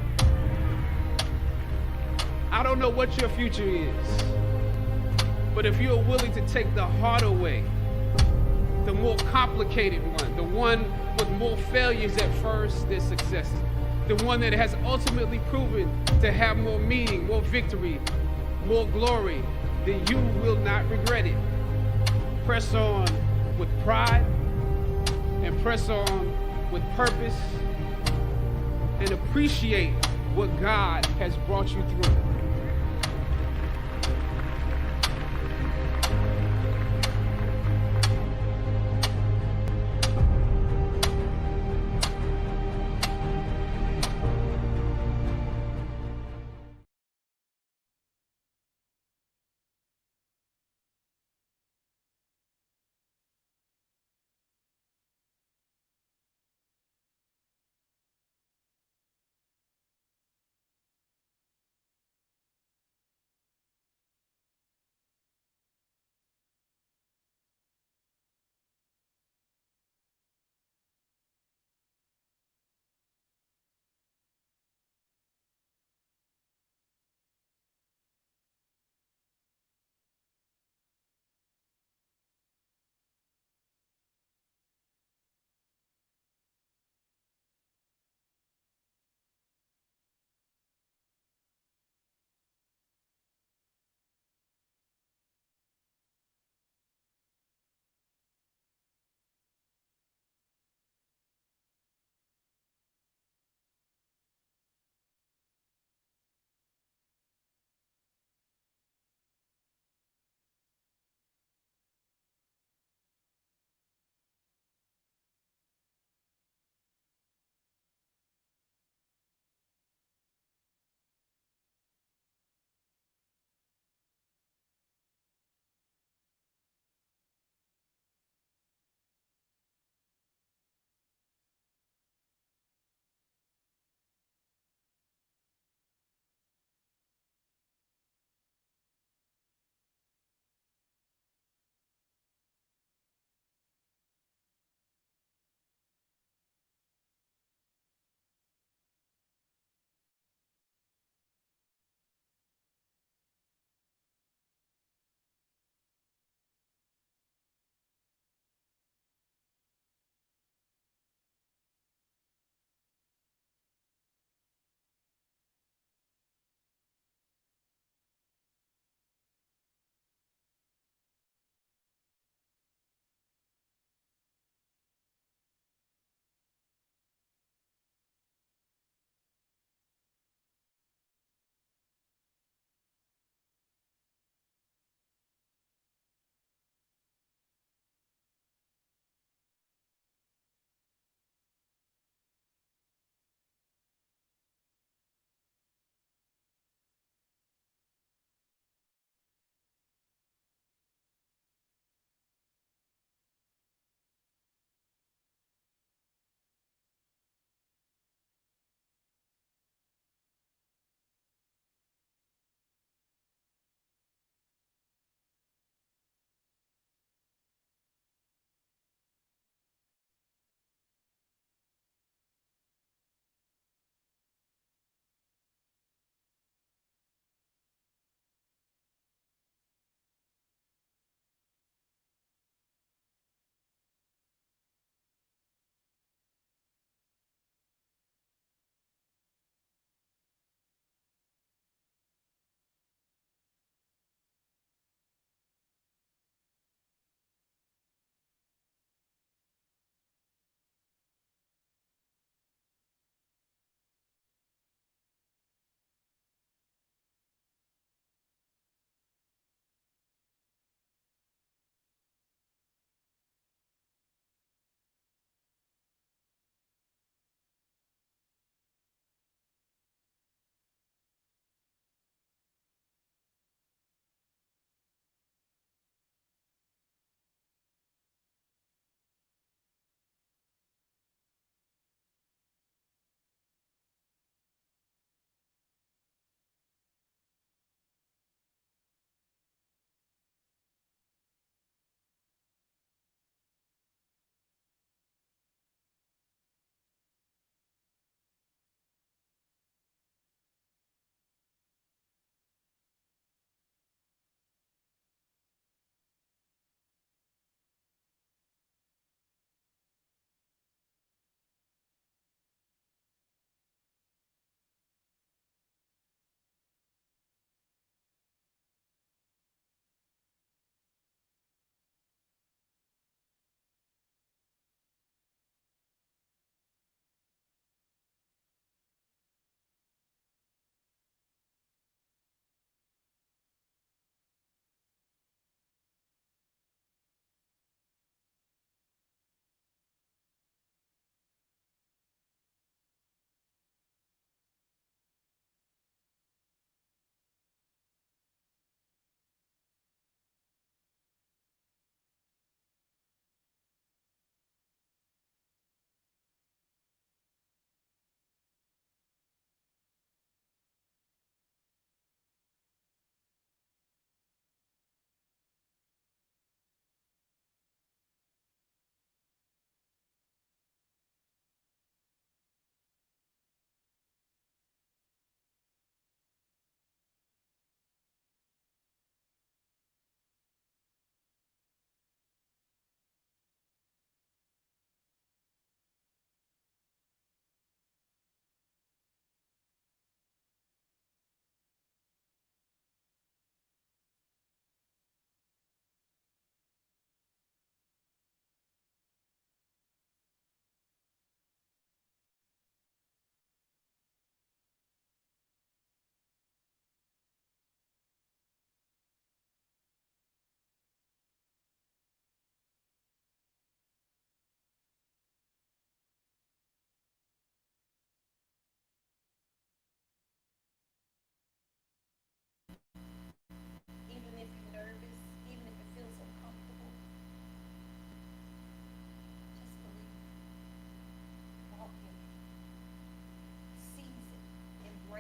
I don't know what your future is, but if you're willing to take the harder way, the more complicated one, the one with more failures at first than successes, the one that has ultimately proven to have more meaning, more victory, more glory, then you will not regret it. Press on with pride and press on with purpose and appreciate what God has brought you through.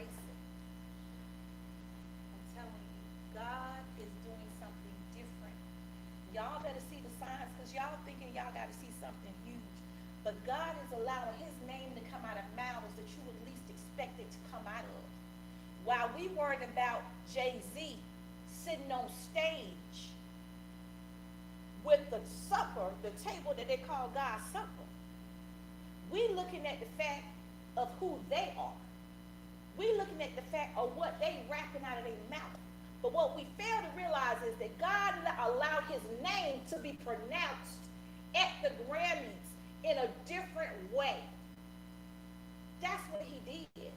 embrace it. I'm telling you, God is doing something different. Y'all better see the signs, because y'all thinking y'all got to see something huge. But God is allowing his name to come out of mouths that you would least expect it to come out of. While we worried about Jay-Z sitting on stage with the supper, the table that they call God's supper, we looking at the fact of who they are. We looking at the fact of what they rapping out of their mouth. But what we fail to realize is that God allowed his name to be pronounced at the Grammys in a different way. That's what he did.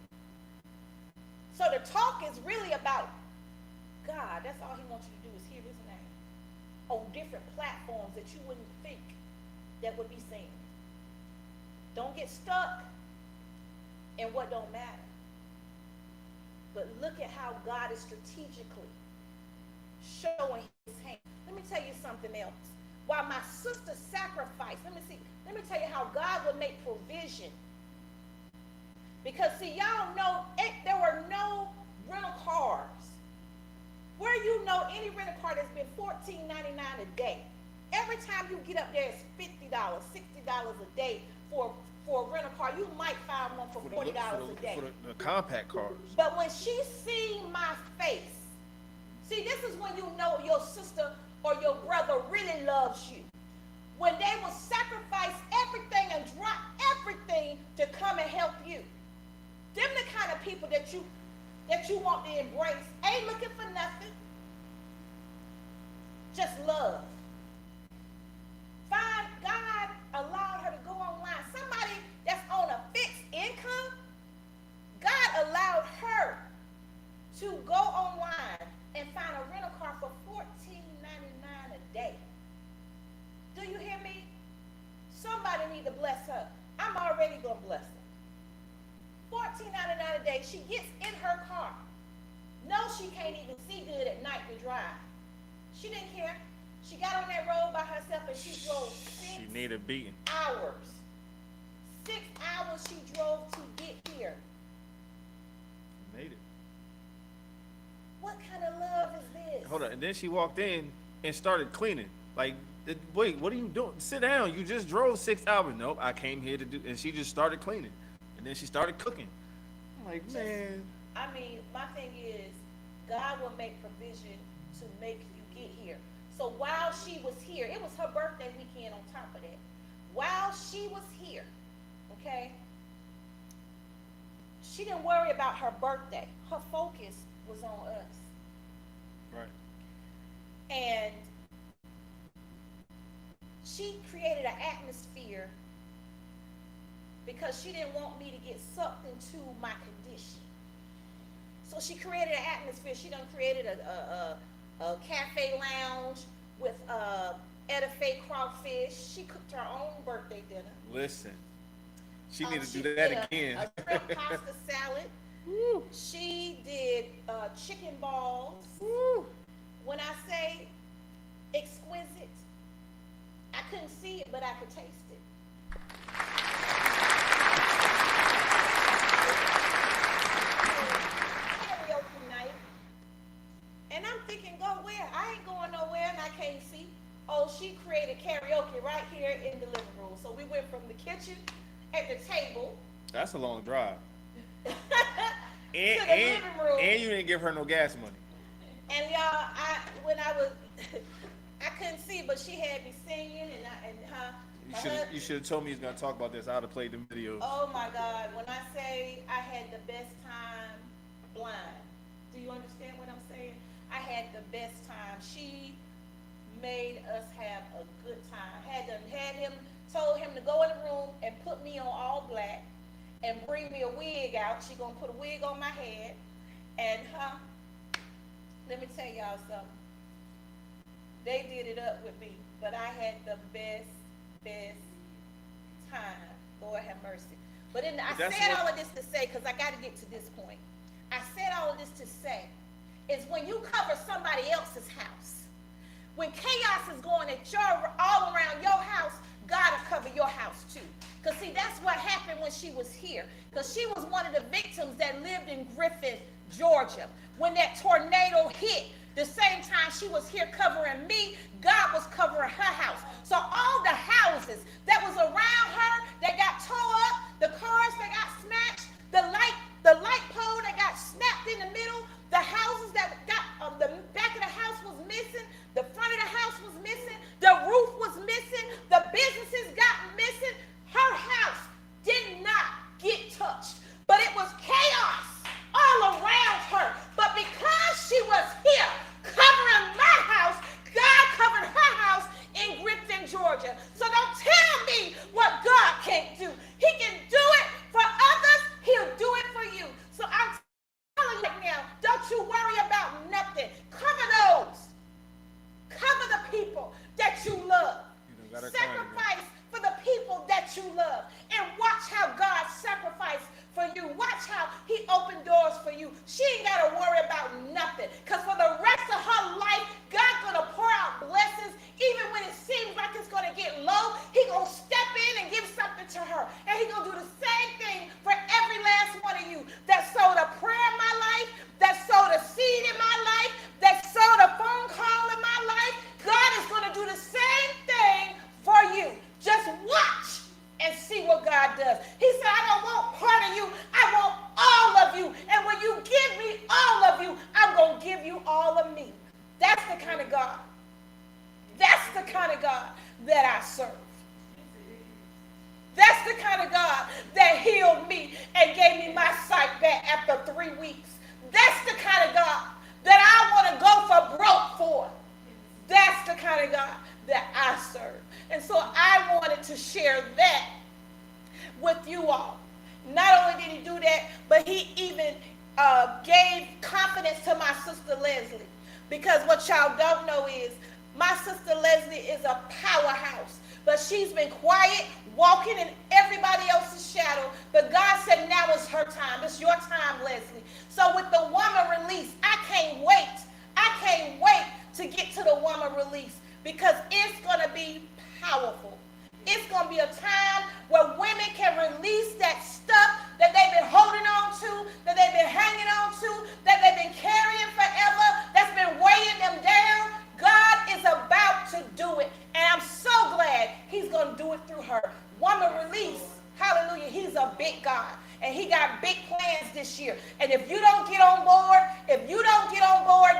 So the talk is really about God. That's all he wants you to do, is hear his name on different platforms that you wouldn't think that would be seen. Don't get stuck in what don't matter. But look at how God is strategically showing his hand. Let me tell you something else. While my sister sacrificed, let me tell you how God would make provision. Because see, y'all know there were no rental cars. Where you know any rental car that's been $14.99 a day. Every time you get up there, it's $50, $60 a day for a rental car. You might find one for $40 a day. For the compact cars. But when she seen my face, see, this is when you know your sister or your brother really loves you. When they will sacrifice everything and drop everything to come and help you. Them the kind of people that you want to embrace. Ain't looking for nothing. Just love. Find God allowed her to go online. Somebody that's on a fixed income, God allowed her to go online and find a rental car for $14.99 a day. Do you hear me? Somebody need to bless her. I'm already going to bless her. $14.99 a day. She gets in her car. No, she can't even see good at night to drive. She didn't care. She got on that road by herself and she drove 6 She need a beating. hours. 6 hours she drove to get here. Made it. What kind of love is this? Hold on. And then she walked in and started cleaning. Like, wait, what are you doing? Sit down. You just drove 6 hours. Nope, I came here to do, and she just started cleaning. And then she started cooking. I'm like, man. I mean, my thing is, God will make provision to make you get here. So while she was here, it was her birthday weekend on top of that. While she was here, okay, she didn't worry about her birthday. Her focus was on us. Right. And she created an atmosphere because she didn't want me to get sucked into my condition. So she created an atmosphere. She done created a cafe lounge with edified crawfish. She cooked her own birthday dinner. Listen, she need to She do that did again. a shrimp pasta salad. Woo. She did chicken balls. Woo. When I say exquisite, I couldn't see it, but I could taste it. Karaoke night. And I'm thinking, go where? I ain't going nowhere and I can't see. Oh, she created karaoke right here in the living room. So we went from the kitchen at the table That's a long drive. to And, the living room. and you didn't give her no gas money. And y'all, I couldn't see, but she had me singing and You should have told me you was gonna talk about this. I would have played the video. oh my God, when I say I had the best time blind, do you understand what I'm saying? I had the best time. She made us have a good time. Told him to go in the room and put me on all black and bring me a wig out. She gonna put a wig on my head. And let me tell y'all something. They did it up with me, but I had the best time. Lord have mercy. But I said all of this to say, because I got to get to this point. I said all of this to say, is when you cover somebody else's house, when chaos is going all around your house, God will cover your house too. Because see, that's what happened when she was here. Because she was one of the victims that lived in in Griffin, Georgia. When that tornado hit, the same time she was here covering me, God was covering her house. So all the houses that was around her that got tore up, the cars that got smashed, the light pole that got snapped in the middle, the houses that got, the back of the house was missing, the front of the house was missing, the roof was missing, the businesses got missing. Her house did not get touched, but it was chaos all around her. But because she was here covering my house, God covered her house in Griffin, Georgia. So don't tell me what God can't do. He can do it for others. He'll do it for you. So I'm telling you right now, don't you worry about nothing. Cover those. Cover the people that you love. Sacrifice for the people that you love. And watch how God sacrificed for you. Watch how he opened doors for you. She ain't got to worry about nothing. Because for the rest of her life, God's going to pour out blessings. Even when it seems like it's going to get low, he going to step in and give something to her. And he going to do the same thing for every last one of you that sowed a prayer in my life, that sowed a seed in my life, that sowed a phone call in my life. God is going to do the same thing for you. Just watch and see what God does. He said, I don't want part of you. I want all of you. And when you give me all of you, I'm going to give you all of me. That's the kind of God. That's the kind of God that I serve. That's the kind of God that healed me and gave me my sight back after 3 weeks. That's the kind of God that I want to go for broke for. That's the kind of God that I serve. And so I wanted to share that with you all. Not only did he do that, but he even gave confidence to my sister Leslie. Because what y'all don't know is my sister Leslie is a powerhouse. But she's been quiet, walking in everybody else's shadow. But God said now is her time. It's your time, Leslie. So with the woman release, I can't wait. I can't wait to get to the woman release. Because it's going to be powerful. It's going to be a time where women can release that stuff that they've been holding on to, that they've been hanging on to, that they've been carrying forever, that's been weighing them down. God is about to do it. And I'm so glad he's going to do it through her. Woman release. Hallelujah. He's a big God. And he got big plans this year. And if you don't get on board,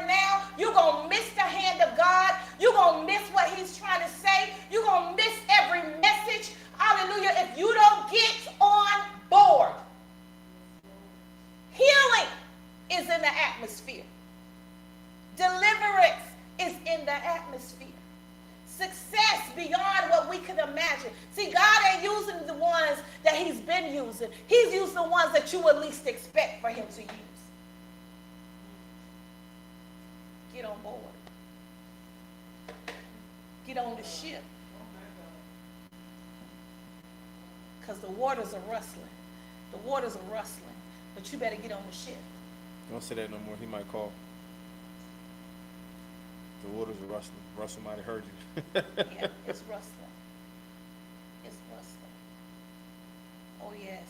now, you're going to miss the hand of God. You're going to miss what he's trying to say. You're going to miss every message. Hallelujah. If you don't get on board. Healing is in the atmosphere. Deliverance is in the atmosphere. Success beyond what we could imagine. See, God ain't using the ones that he's been using. He's using the ones that you at least expect for him to use. Get on board. Get on the ship. Because the waters are rustling. The waters are rustling. But you better get on the ship. Don't say that no more. He might call. The waters are rustling. Russell might have heard you. Yeah, it's rustling. It's rustling. Oh, yes.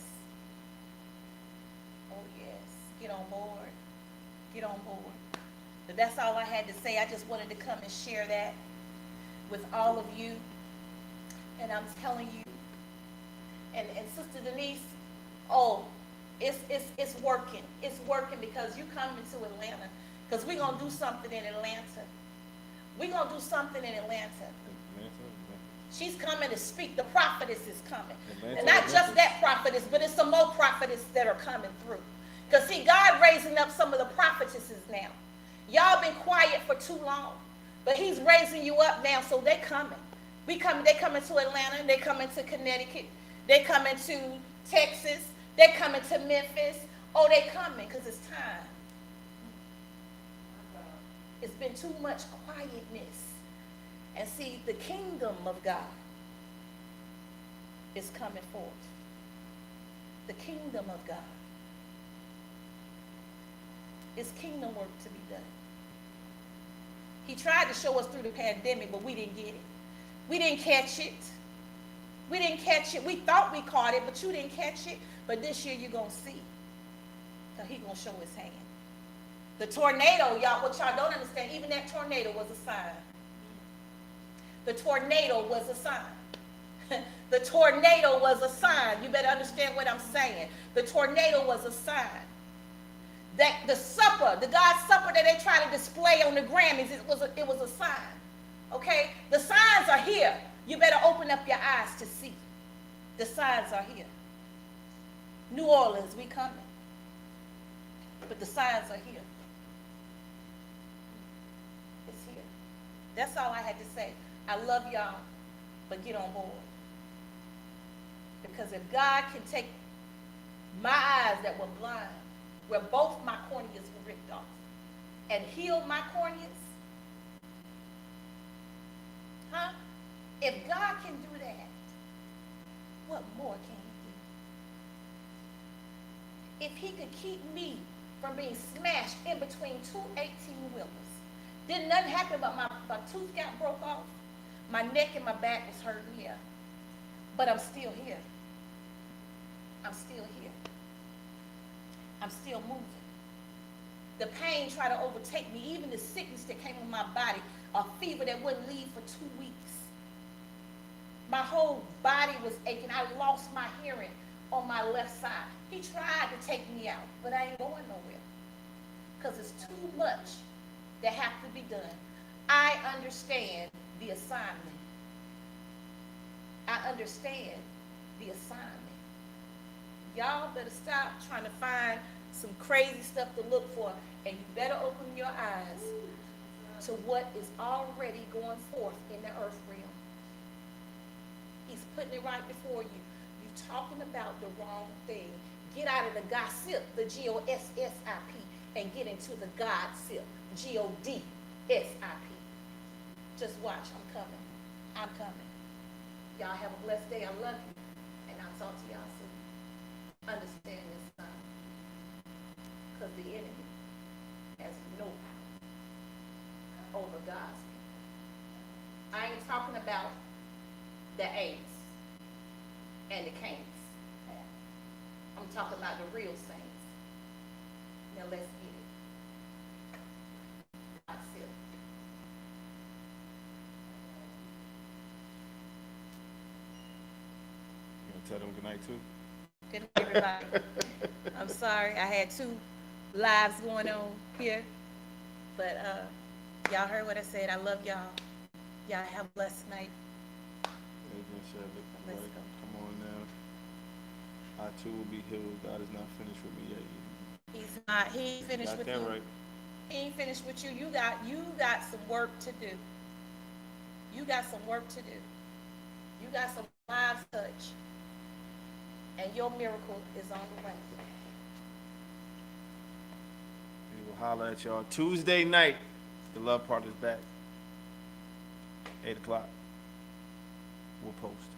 Oh, yes. Get on board. Get on board. But that's all I had to say. I just wanted to come and share that with all of you. And I'm telling you, and Sister Denise, oh, it's working. It's working because you coming to Atlanta. Because we're going to do something in Atlanta. We're going to do something in Atlanta. She's coming to speak. The prophetess is coming. And not just that prophetess, but it's some more prophetess that are coming through. Because see, God raising up some of the prophetesses now. Y'all been quiet for too long. But he's raising you up now, so they're coming. They coming to Atlanta. They coming to Connecticut. They coming to Texas. They coming to Memphis. Oh, they coming because it's time. It's been too much quietness. And see, the kingdom of God is coming forth. The kingdom of God. It's kingdom work to be done. He tried to show us through the pandemic, but we didn't get it. We didn't catch it. We didn't catch it. We thought we caught it, but you didn't catch it. But this year you're going to see. So he gonna show his hand. The tornado, y'all, what y'all don't understand, even that tornado was a sign. The tornado was a sign. The tornado was a sign. You better understand what I'm saying. The tornado was a sign. That the supper, the God's supper that they try to display on the Grammys, it was a sign. Okay? The signs are here. You better open up your eyes to see. The signs are here. New Orleans, we coming. But the signs are here. It's here. That's all I had to say. I love y'all, but get on board. Because if God can take my eyes that were blind, where both my corneas were ripped off, and heal my corneas, huh? If God can do that, what more can he do? If he could keep me from being smashed in between two 18-wheelers, didn't nothing happen but my tooth got broke off. My neck and my back was hurting here. But I'm still here. I'm still here. I'm still moving. The pain tried to overtake me, even the sickness that came on my body, a fever that wouldn't leave for 2 weeks. My whole body was aching. I lost my hearing on my left side. He tried to take me out, but I ain't going nowhere because it's too much that have to be done. I understand the assignment. I understand the assignment. Y'all better stop trying to find some crazy stuff to look for, and you better open your eyes to what is already going forth in the earth realm. He's putting it right before you. You're talking about the wrong thing. Get out of the gossip, the Gossip, and get into the Godsip, Godsip. Just watch, I'm coming. I'm coming. Y'all have a blessed day. I love you, and I'll talk to y'all soon. Understand this time, because the enemy has no power over God's people. I ain't talking about the A's and the Cains. I'm talking about the real saints. Now let's get it. That's it. You gonna tell them good night too? Good night, everybody. I'm sorry, I had 2 lives going on here, but y'all heard what I said. I love y'all. Y'all have a blessed night. Let's go. Come on now. I too will be healed. God is not finished with me yet. He's not. He ain't finished Got with that you. right. He ain't finished with you. You got some work to do. You got some work to do. You got some lives touch, and your miracle is on the way. We will holler at y'all Tuesday night. The Love Part is back. 8 o'clock. We'll post.